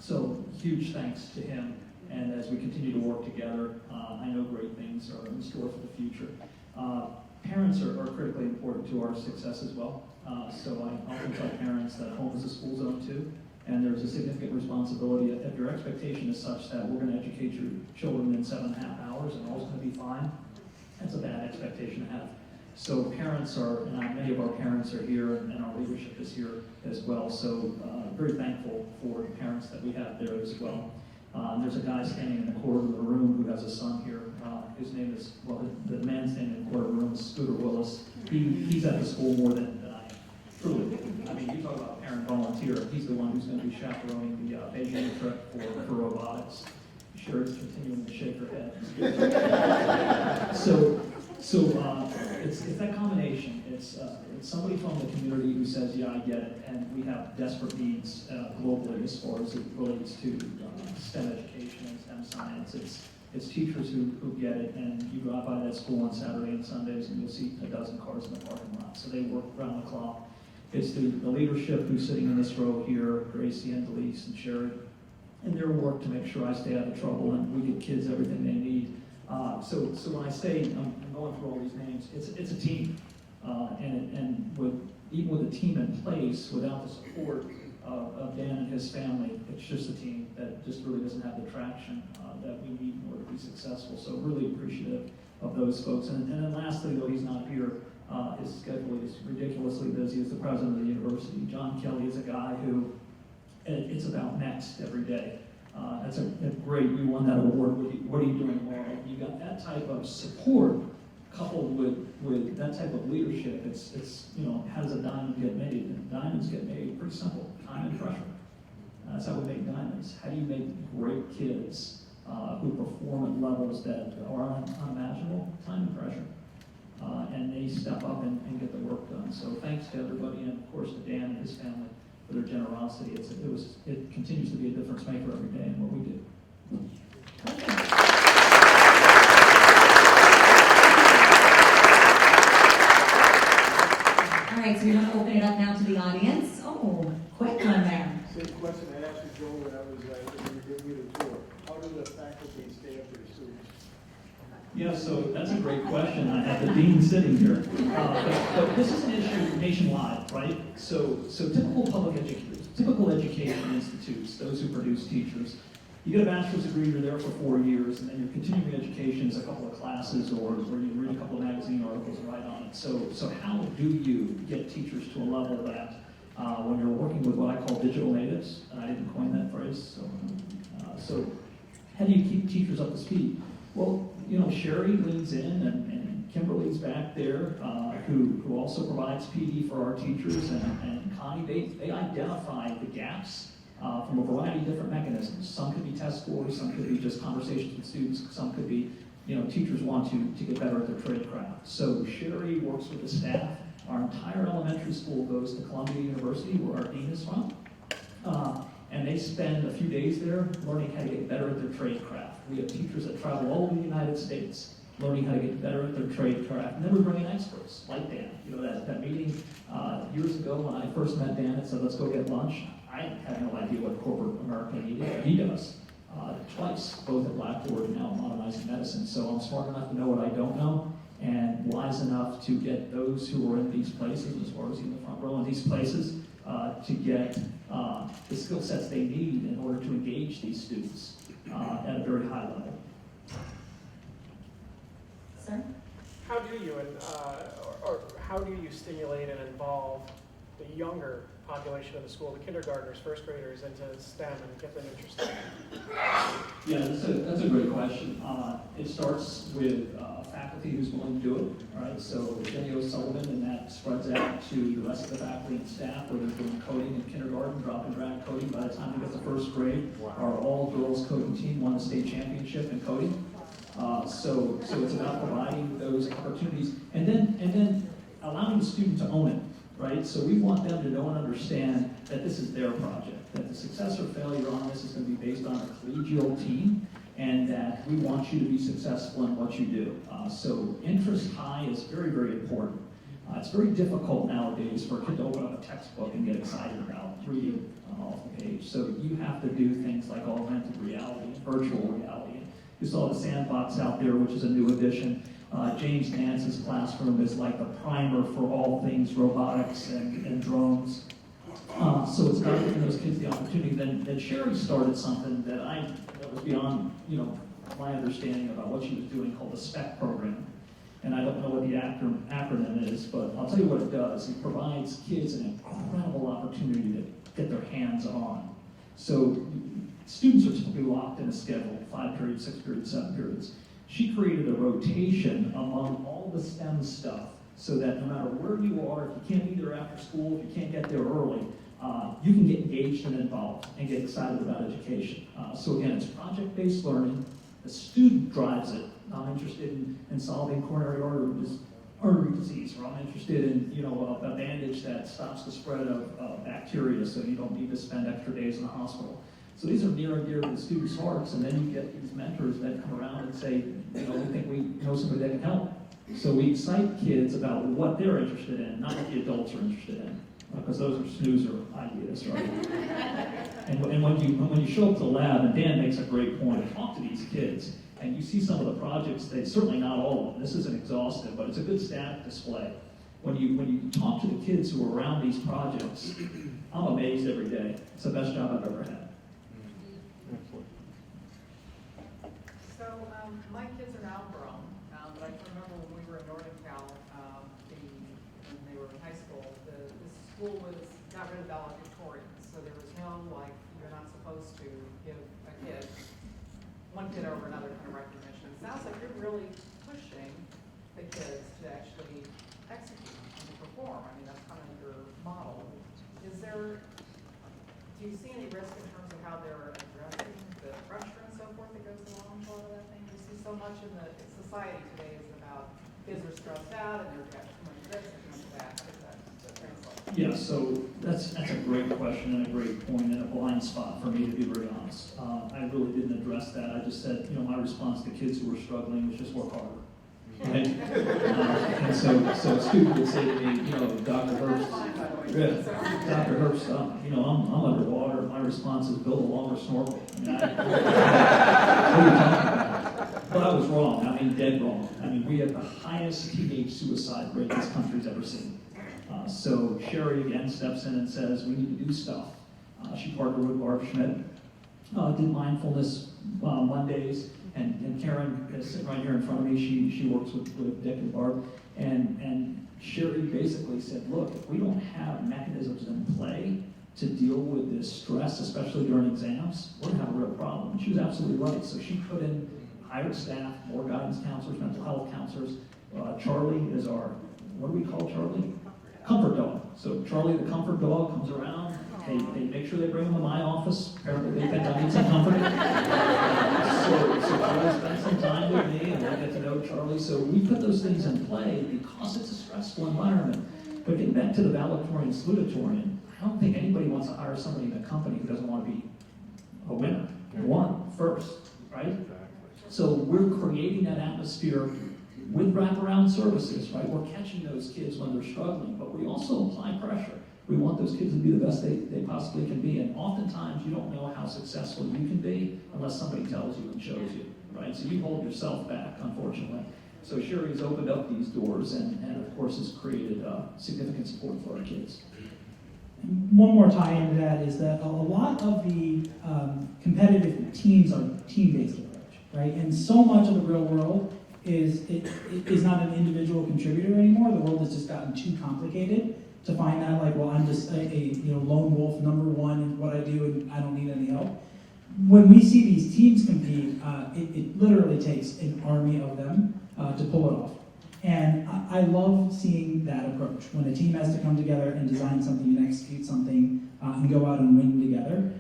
So huge thanks to him. And as we continue to work together, I know great things are in store for the future. Parents are critically important to our success as well. So I often tell parents that home is a school zone too, and there's a significant responsibility. If your expectation is such that we're going to educate your children in 7.5 hours and all's going to be fine, that's a bad expectation to have. So parents are, and many of our parents are here, and our leadership is here as well. So very thankful for the parents that we have there as well. There's a guy standing in the corner of the room who has a son here. His name is, the man standing in the corner of the room is Scooter Willis. He's at the school more than I am. Truly. I mean, you talk about parent volunteer. He's the one who's going to be chaperoning the Beijing trip for robotics. Sherry's continuing to shake her head. So it's that combination. It's somebody from the community who says, yeah, I get it, and we have desperate needs globally as far as it relates to STEM education and STEM science. It's teachers who get it, and you drive by that school on Saturday and Sundays and you'll see a dozen cars in the parking lot. So they work around the clock. It's the leadership who's sitting in this row here, Gracie and Delise and Sherry, and their work to make sure I stay out of trouble and we get kids everything they need. So when I say I'm going through all these names, it's a team, and even with a team in place, without the support of Dan and his family, it's just a team that just really doesn't have the traction that we need in order to be successful. So really appreciative of those folks. And then lastly, though he's not here, his schedule is ridiculously busy as the president of the university. John Kelly is a guy who it's about next every day. That's a great, you won that award. What are you doing tomorrow? You got that type of support coupled with that type of leadership. It's how does a diamond get made? And diamonds get made pretty simple, time and pressure. That's how we make diamonds. How do you make great kids who perform at levels that are unimaginable? Time and pressure. And they step up and get the work done. So thanks to everybody, and of course to Dan and his family for their generosity. It continues to be a difference maker every day in what we do. All right, so we're going to open it up now to the audience. Oh, quick one there. Same question I asked you, Joe, when you were giving me the tour. How do the faculty stay up with the students? Yeah, so that's a great question. I have the dean sitting here. But this is an issue nationwide, right? So typical education institutes, those who produce teachers, you get a bachelor's degree, you're there for 4 years, and then your continuing education is a couple of classes or you read a couple of magazine articles and write on it. So how do you get teachers to a level that when you're working with what I call digital natives, and I didn't coin that phrase, so how do you keep teachers up to speed? Well, Sherry leans in and Kimberly's back there, who also provides PD for our teachers, and Connie, they identify the gaps from a variety of different mechanisms. Some could be test scores, some could be just conversations with students, some could be, teachers want to get better at their trade craft. So Sherry works with the staff. Our entire elementary school goes to Columbia University, where our dean is from. And they spend a few days there learning how to get better at their trade craft. We have teachers that travel all over the United States learning how to get better at their trade craft. And then we bring in experts like Dan. That meeting years ago when I first met Dan and said, let's go get lunch. I had no idea what corporate America needed. He does. Twice, both at Blackboard and now at Modernizing Medicine. So I'm smart enough to know what I don't know, and wise enough to get those who are in these places, as far as in the front row in these places, to get the skill sets they need in order to engage these students at a very high level. Sir? How do you, or how do you stimulate and involve the younger population of the school, the kindergartners, first graders, into STEM and get them interested? Yeah, that's a great question. It starts with faculty who's willing to do it, right? So Jenny O'Sullivan, and that spreads out to the rest of the faculty and staff, where they're doing coding in kindergarten, drop and drag coding. By the time they get to first grade, our all-girls coding team won the state championship in coding. So it's about providing those opportunities, and then allowing the student to own it, right? So we want them to know and understand that this is their project, that the success or failure on this is going to be based on a collegial team, and that we want you to be successful in what you do. So interest high is very, very important. It's very difficult nowadays for a kid to open up a textbook and get excited about reading off the page. So you have to do things like augmented reality, virtual reality. You saw the sandbox out there, which is a new addition. James Nance's classroom is like the primer for all things robotics and drones. So it's about giving those kids the opportunity. Then Sherry started something that was beyond my understanding about what she was doing, called the Spec Program. And I don't know what the acronym is, but I'll tell you what it does. It provides kids an incredible opportunity to get their hands on. So students are typically locked in a schedule, 5 periods, 6 periods, 7 periods. She created a rotation among all the STEM stuff, so that no matter where you are, if you can't be there after school, if you can't get there early, you can get engaged and involved and get excited about education. So again, it's project-based learning. The student drives it. I'm interested in solving coronary artery disease, or I'm interested in a bandage that stops the spread of bacteria, so you don't need to spend extra days in the hospital. So these are near and dear to the students' hearts, and then you get these mentors that come around and say, we think we know somebody that can help. So we excite kids about what they're interested in, not what the adults are interested in, because those are snoozer ideas, right? And when you show up to the lab, and Dan makes a great point, talk to these kids, and you see some of the projects, certainly not all of them, this isn't exhaustive, but it's a good stat display. When you talk to the kids who are around these projects, I'm amazed every day. It's the best job I've ever had. So my kids are now grown, but I can remember when we were in Northern Cal, when they were in high school, the school got rid of valedictorians, so there was no, you're not supposed to give a kid, one kid over another kind of recognition. It sounds like you're really pushing the kids to actually execute and to perform. I mean, that's kind of your model. Do you see any risk in terms of how they're addressing the pressure and so forth that goes along with all of that thing? You see so much in the society today is about kids are stressed out and they've got too much this and too much that. How does that translate? Yeah, so that's a great question and a great point and a blind spot for me, to be very honest. I really didn't address that. I just said, my response to kids who were struggling was just work harder. Right? And so a student would say to me, Dr. Herbst, Dr. Herbst, I'm underwater. My response is build a longer snorkel. What are you talking about? But I was wrong. Dead wrong. We have the highest teenage suicide rate this country's ever seen. So Sherry again steps in and says, we need to do stuff. She partnered with Barb Schmidt, did mindfulness Mondays, and Karen is sitting right here in front of me. She works with Dick and Barb, and Sherry basically said, look, if we don't have mechanisms in play to deal with this stress, especially during exams, we're gonna have a real problem. And she was absolutely right. So she put in hired staff, more guidance counselors, mental health counselors. Charlie is our, what do we call Charlie? Comfort dog. So Charlie the comfort dog comes around. They make sure they bring him to my office. Apparently they think I need some comfort. So Charlie spends some time with me and I get to know Charlie. So we put those things in play because it's a stressful environment. But getting back to the valedictorian salutatorian, I don't think anybody wants to hire somebody in a company who doesn't want to be a winner. Won first, right? So we're creating that atmosphere with wraparound services, right? We're catching those kids when they're struggling, but we also apply pressure. We want those kids to be the best they possibly can be. And oftentimes, you don't know how successful you can be unless somebody tells you and shows you, right? So you hold yourself back, unfortunately. So Sherry's opened up these doors and of course, has created significant support for our kids. One more tie into that is that a lot of the competitive teams are team-based approach, right? And so much of the real world is not an individual contributor anymore. The world has just gotten too complicated to find that, like, well, I'm just a lone wolf, number one in what I do, and I don't need any help. When we see these teams compete, it literally takes an army of them to pull it off. And I love seeing that approach, when a team has to come together and design something and execute something and go out and win together.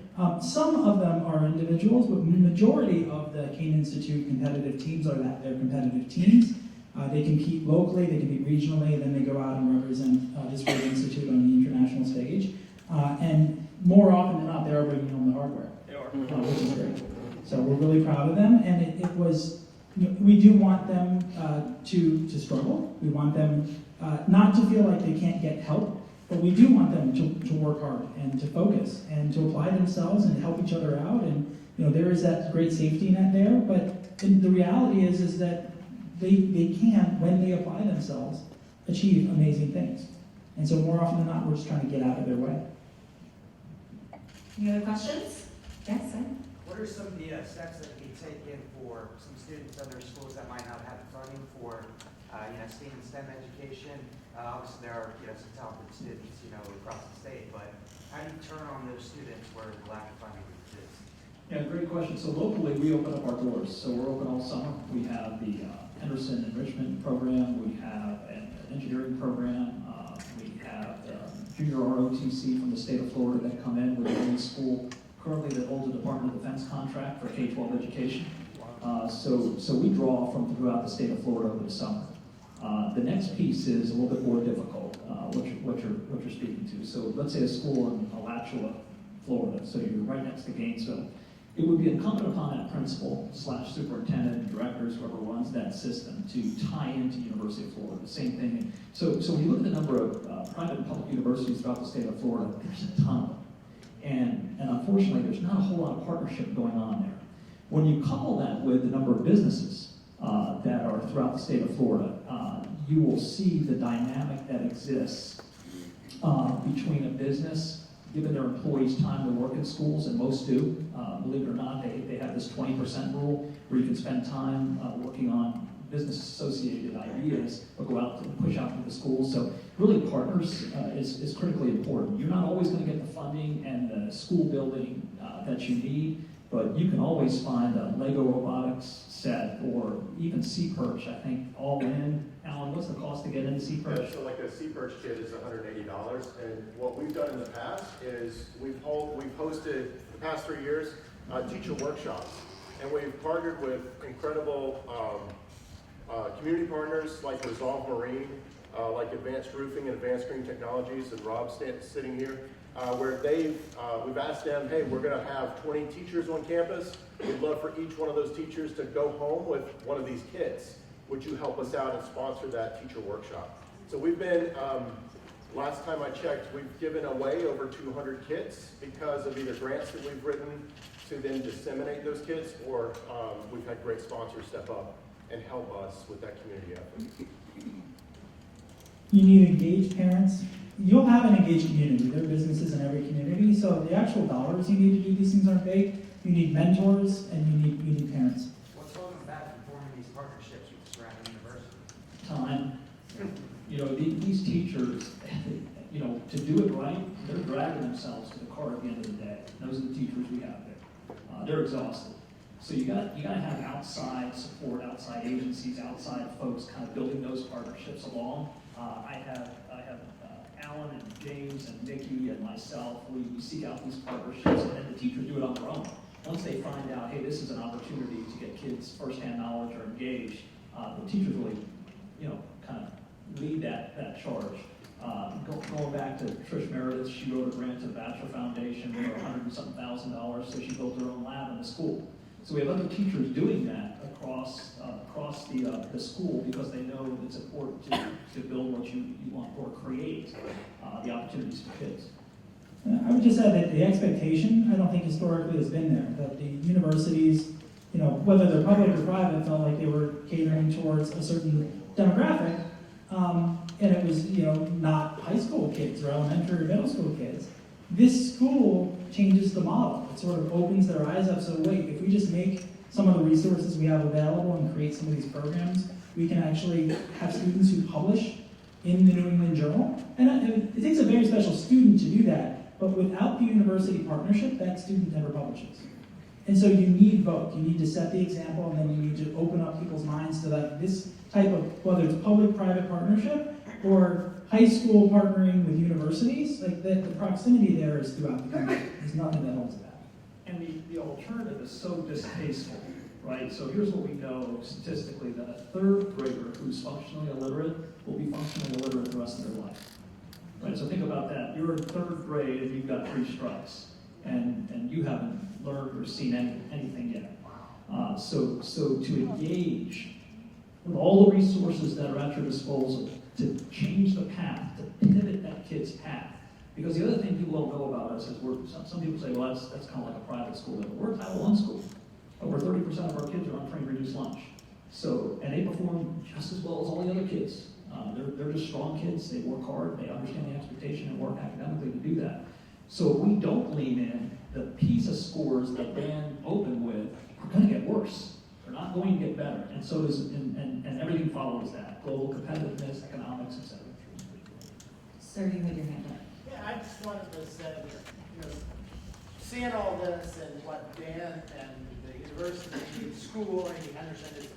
Some of them are individuals, but the majority of the Kane Institute competitive teams are that they're competitive teams. They compete locally, they compete regionally, and then they go out and represent this great institute on the international stage. And more often than not, they're bringing home the hardware, which is great. So we're really proud of them, and it was. We do want them to struggle. We want them not to feel like they can't get help, but we do want them to work hard and to focus and to apply themselves and help each other out. And there is that great safety net there, but the reality is that they can, when they apply themselves, achieve amazing things. And so more often than not, we're just trying to get out of their way. Any other questions? Yes, sir. What are some of the steps that can be taken for some students in other schools that might not have funding for, STEAM and STEM education? Obviously, there are some talented students, across the state, but how do you turn on those students where the lack of funding exists? Yeah, great question. So locally, we open up our doors. So we're open all summer. We have the Henderson enrichment program. We have an engineering program. We have junior ROTC from the state of Florida that come in with a new school currently that holds a Department of Defense contract for K-12 education. So we draw from throughout the state of Florida over the summer. The next piece is a little bit more difficult, what you're speaking to. So let's say a school in Alachua, Florida, so you're right next to Gainesville. It would be incumbent upon that principal / superintendent, directors, whoever runs that system, to tie into University of Florida. Same thing. So when you look at the number of private and public universities throughout the state of Florida, there's a ton of them. And unfortunately, there's not a whole lot of partnership going on there. When you couple that with the number of businesses that are throughout the state of Florida, you will see the dynamic that exists between a business, giving their employees time to work in schools, and most do. Believe it or not, they have this 20% rule where you can spend time working on business-associated ideas, but go out and push out to the schools. So really, partners is critically important. You're not always going to get the funding and the school building that you need, but you can always find a Lego robotics set or even Sea Perch, I think, all in. Alan, what's the cost to get into Sea Perch? Yeah, so like a Sea Perch kit is $180, and what we've done in the past is we've hosted, the past 3 years, teacher workshops, and we've partnered with incredible community partners like Resolve Marine, like Advanced Roofing and Advanced Green Technologies, and Rob's sitting here, where we've asked them, hey, we're going to have 20 teachers on campus. We'd love for each one of those teachers to go home with one of these kits. Would you help us out and sponsor that teacher workshop? So we've been, last time I checked, we've given away over 200 kits because of either grants that we've written to then disseminate those kits, or we've had great sponsors step up and help us with that community effort. You need engaged parents. You'll have an engaged community. There are businesses in every community, so the actual dollars you need to do these things aren't big. You need mentors, and you need parents. What's holding back from forming these partnerships with surrounding universities? Time. These teachers, to do it right, they're dragging themselves to the car at the end of the day. Those are the teachers we have there. They're exhausted. So you got to have outside support, outside agencies, outside folks kind of building those partnerships along. I have Alan and James and Nikki and myself. We seek out these partnerships, and then the teachers do it on their own. Once they find out, hey, this is an opportunity to get kids firsthand knowledge or engaged, the teachers really, kind of lead that charge. Going back to Trish Meredith, she wrote a grant to the Bachelor Foundation for $100,000 and something, so she built her own lab in the school. So we have other teachers doing that across the school, because they know it's important to build what you want or create the opportunities for kids. I would just add that the expectation, I don't think historically has been there, that the universities, whether they're public or private, felt like they were catering towards a certain demographic, and it was, not high school kids or elementary or middle school kids. This school changes the model. It sort of opens their eyes up. So wait, if we just make some of the resources we have available and create some of these programs, we can actually have students who publish in the New England Journal. And it takes a very special student to do that, but without the university partnership, that student never publishes. And so you need both. You need to set the example, and then you need to open up people's minds to that this type of, whether it's public-private partnership or high school partnering with universities, like the proximity there is throughout the country. There's nothing that holds it back. And the alternative is so distasteful, right? So here's what we know statistically, that a third grader who's functionally illiterate will be functionally illiterate the rest of their life. Right, so think about that. You're in third grade and you've got 3 strikes, and you haven't learned or seen anything yet. So to engage with all the resources that are at your disposal to change the path, to pivot that kid's path. Because the other thing people don't know about us is some people say, well, that's kind of like a private school. But we're a Title I school. Over 30% of our kids are on free and reduced lunch. So, and they perform just as well as all the other kids. They're just strong kids. They work hard. They understand the expectation and work academically to do that. So if we don't lean in, the PISA scores that Dan opened with are going to get worse. They're not going to get better. And so does, and everything follows that. Global competitiveness, economics, etc. Sir, you had your hand up. Yeah, I just wanted to say that, seeing all this and what Dan and the university, school, and Henderson is,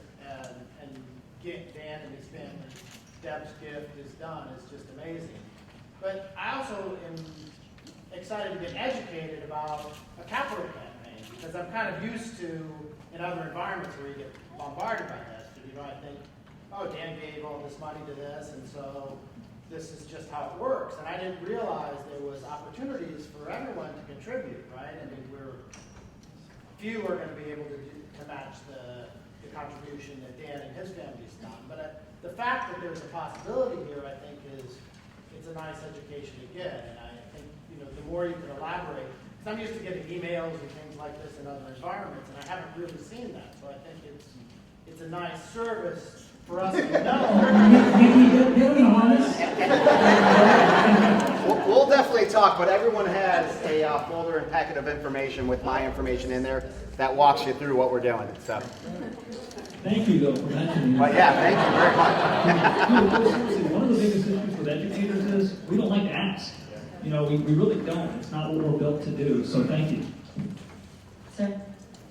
and Dan and his family, Deb's gift is done is just amazing. But I also am excited to get educated about a capital campaign, because I'm kind of used to, in other environments where you get bombarded by this, I think, oh, Dan gave all this money to this, and so this is just how it works. And I didn't realize there was opportunities for everyone to contribute, right? I mean, few are going to be able to match the contribution that Dan and his family's done. But the fact that there's a possibility here, I think, it's a nice education to get. And I think, the more you can elaborate, because I'm used to getting emails and things like this in other environments, and I haven't really seen that. So I think it's a nice service for us to know. We'll definitely talk, but everyone has a folder and packet of information with my information in there that walks you through what we're doing. So. Thank you, though, for mentioning But yeah, thank you very much. One of the biggest issues with educators is we don't like to ask. We really don't. It's not what we're built to do. So thank you. Sir?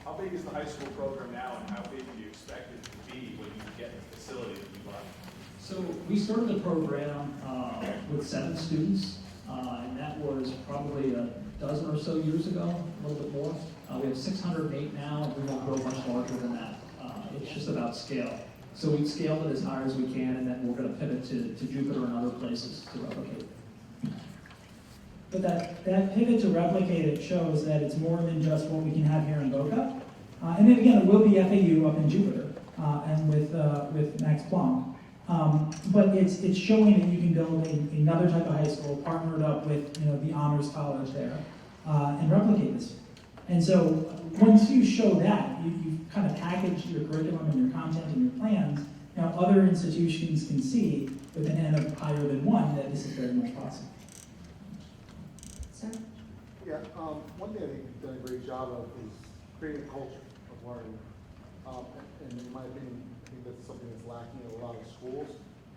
How big is the high school program now, and how big do you expect it to be when you get the facility that you want? So we started the program with 7 students, and that was probably a dozen or so years ago, a little bit more. We have 608 now, and we won't grow much larger than that. It's just about scale. So we've scaled it as high as we can, and then we're going to pivot to Jupiter and other places to replicate. But that pivot to replicate it shows that it's more than just what we can have here in Boca. And then again, it will be FAU up in Jupiter and with Max Planck. But it's showing that you can build another type of high school partnered up with the honors college there and replicate this. And so once you show that, you kind of package your curriculum and your content and your plans. Now other institutions can see with an N of higher than 1 that this is very much possible. Sir? Yeah, one thing I think you've done a great job of is creating a culture of learning. And in my opinion, I think that's something that's lacking in a lot of schools.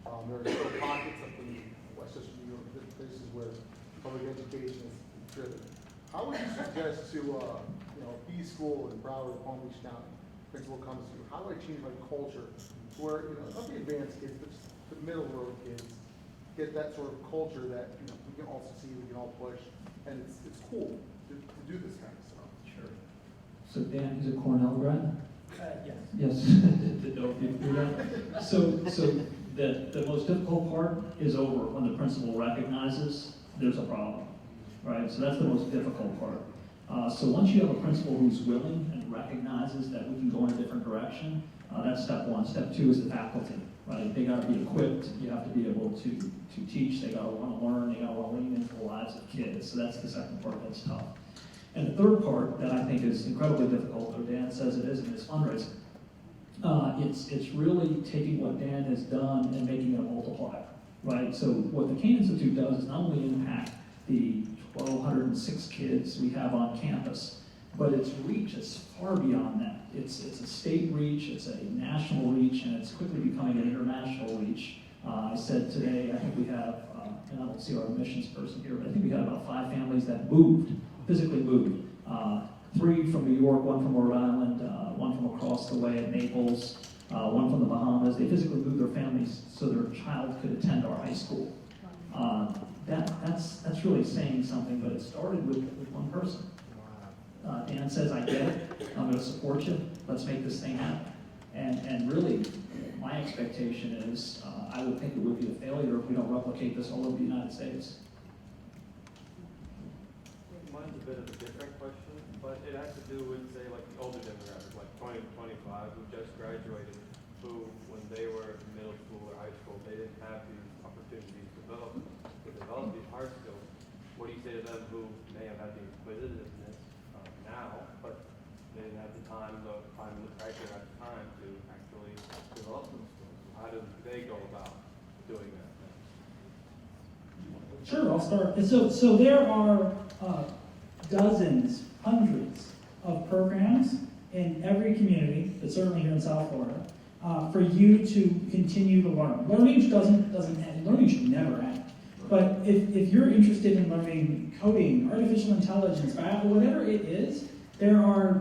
There are still pockets up in Westchester, New York, places where public education is driven. How would you suggest to, B school in Broward, Palm Beach County, principal comes to you, how do I change my culture to where, not the advanced kids, but just the middle road kids get that sort of culture that, we can all succeed, we can all push, and it's cool to do this kind of stuff. Sure. So Dan, he's a Cornell grad? Yes. Yes. Didn't know if you knew that. So the most difficult part is over when the principal recognizes there's a problem, right? So that's the most difficult part. So once you have a principal who's willing and recognizes that we can go in a different direction, That's step one. Step two is the faculty, right? They got to be equipped. You have to be able to teach. They got to want to learn. They got to want to lean into the lives of kids. So that's the second part that's tough. And the third part that I think is incredibly difficult, or Dan says it is, is fundraising. It's really taking what Dan has done and making it a multiplier, right? So what the Kane Institute does is not only impact the 1,206 kids we have on campus, but its reach is far beyond that. It's a state reach, it's a national reach, and it's quickly becoming an international reach. I said today, I think we have, and I don't see our admissions person here, but I think we had about 5 families that moved, physically moved. 3 from New York, 1 from Rhode Island, 1 from across the way at Naples, 1 from the Bahamas. They physically moved their families so their child could attend our high school. That's really saying something, but it started with one person. Dan says, I get it, I'm going to support you, let's make this thing happen. And really, my expectation is, I would think it would be a failure if we don't replicate this all over the United States. Mine's a bit of a different question, but it has to do with, say, like the older demographic, like 20 to 25, who just graduated, who, when they were in middle school or high school, they didn't have these opportunities to develop these hard skills. What do you say to them who may have had the inquisitiveness now, but they didn't have the time and the pressure at the time to actually develop those skills? How do they go about doing that? Sure, I'll start. So there are dozens, hundreds of programs in every community, but certainly here in South Florida, for you to continue to learn. Learning doesn't end. Learning should never end. But if you're interested in learning coding, artificial intelligence, whatever it is, there are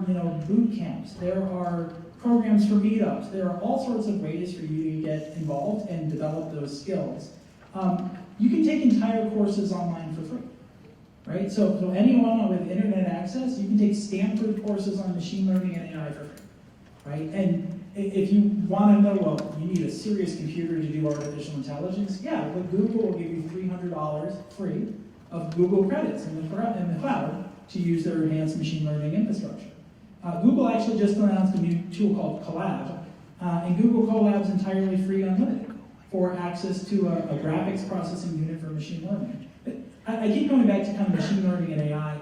boot camps, there are programs for meetups, there are all sorts of ways for you to get involved and develop those skills. You can take entire courses online for free, right? So anyone with internet access, you can take Stanford courses on machine learning and AI for free, right? And if you want to know, well, you need a serious computer to do artificial intelligence, yeah, but Google will give you $300 free of Google credits in the cloud to use their advanced machine learning infrastructure. Google actually just announced a new tool called Collab, and Google Colab's entirely free, unlimited, for access to a graphics processing unit for machine learning. But I keep going back to kind of machine learning and AI.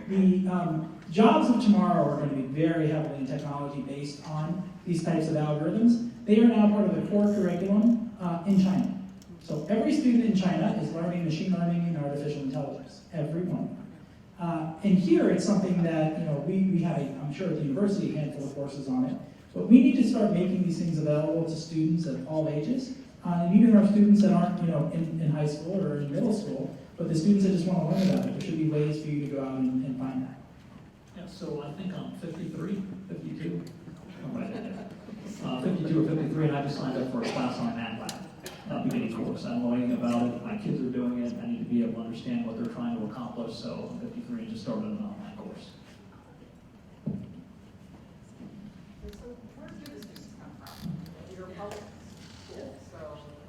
The jobs of tomorrow are going to be very heavily in technology based on these types of algorithms. They are now part of the core curriculum in China. So every student in China is learning machine learning and artificial intelligence, every one. And here it's something that we have, I'm sure at the university, a handful of courses on it. But we need to start making these things available to students at all ages, and even our students that aren't in high school or in middle school, but the students that just want to learn about it. There should be ways for you to go out and find that. Yeah, so I think I'm 52. I'm right in there. 52 or 53, and I just signed up for a class on MATLAB, beginning course. I don't know anything about it. My kids are doing it. I need to be able to understand what they're trying to accomplish, so I'm 53 and just started an online course. So where do the students come from? Your public school, so.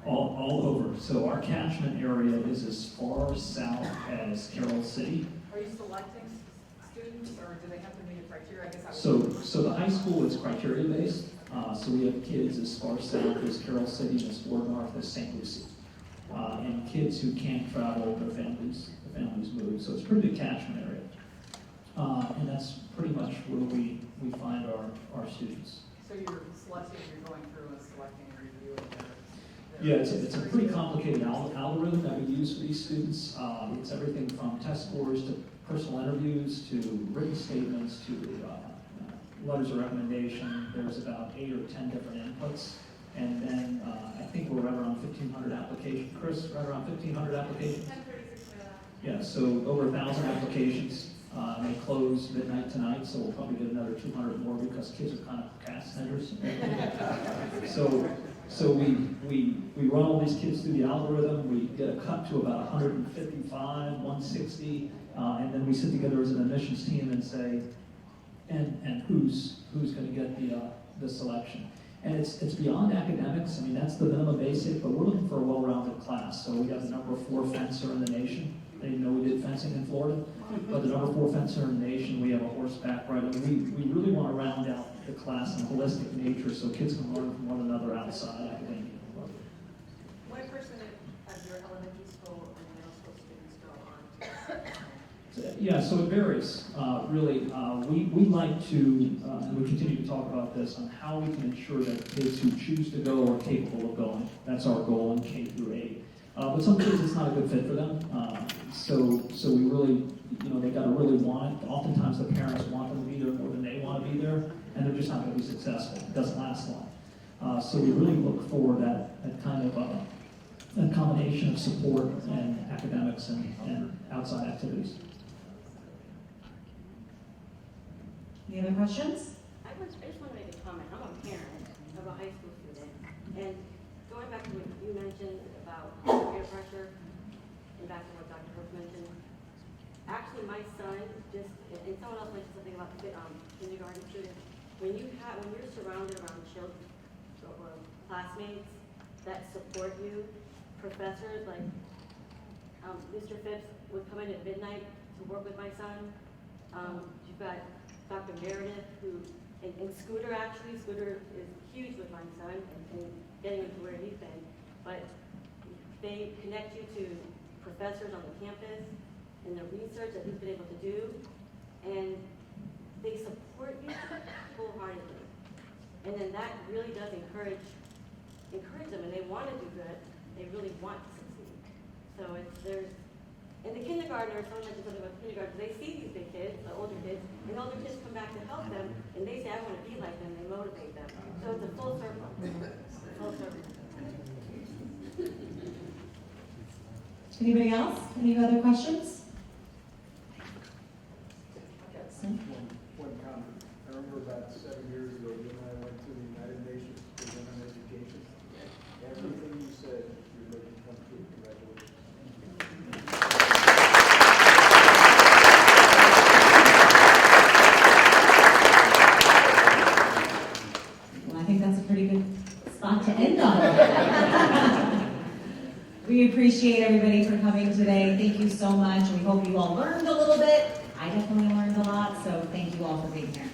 All over. So our catchment area is as far south as Carroll City. Are you selecting students, or do they have to meet a criteria? I guess I would. So the high school is criteria based. So we have kids as far south as Carroll City and as far north as St. Lucie. And kids who can't travel, their families move. So it's a pretty big catchment area. And that's pretty much where we find our students. So you're selecting, you're going through and selecting and reviewing their Yeah, it's a pretty complicated algorithm that we use for these students. It's everything from test scores to personal interviews to written statements to letters of recommendation. There's about 8 or 10 different inputs. And then I think we're right around 1,500 applications. Chris, right around 1,500 applications? Yeah, so over 1,000 applications. They close midnight tonight, so we'll probably get another 200 more because kids are kind of procrastinators. So we run all these kids through the algorithm. We get a cut to about 155, 160, and then we sit together as an admissions team and say, and who's going to get the selection. And it's beyond academics. I mean, that's the minimum basic, but we're looking for a well-rounded class. So we have the number 4 fencer in the nation. I didn't know we did fencing in Florida, but the number 4 fencer in the nation. We have a horseback rider. We really want to round out the class in a holistic nature so kids can learn from one another outside academia. What percentage of your elementary school and middle school students go on to? Yeah, so it varies. Really, we like to, and we continue to talk about this, on how we can ensure that kids who choose to go are capable of going. That's our goal in K through 8. But some kids, it's not a good fit for them. So we really, they got to really want it. Oftentimes the parents want them to be there more than they want to be there, and they're just not going to be successful. It doesn't last long. So we really look for that kind of a combination of support and academics and outside activities. Any other questions? I just want to make a comment. I'm a parent of a high school student, and going back to what you mentioned about peer pressure, and back to what Dr. Herbst mentioned, actually my son just, and someone else mentioned something about the kindergarten students, when you're surrounded around children, or classmates that support you, professors like Mr. Phipps would come in at midnight to work with my son. You've got Dr. Meredith, and Scooter actually, Scooter is huge with my son and getting him to where he's been, but they connect you to professors on the campus and the research that he's been able to do, and they support you wholeheartedly. And then that really does encourage them, and they want to do good, they really want to succeed. So and the kindergartners, someone mentioned something about the kindergartners, they see these big kids, the older kids, and older kids come back to help them, and they say, I want to be like them, they motivate them. So it's a full circle. Full circle. Anybody else? Any other questions? One comment. I remember about 7 years ago, you and I went to the United Nations for Women in Education. Everything you said, you're making come true. Congratulations. Well, I think that's a pretty good spot to end on. We appreciate everybody for coming today. Thank you so much. We hope you all learned a little bit. I definitely learned a lot, so thank you all for being here.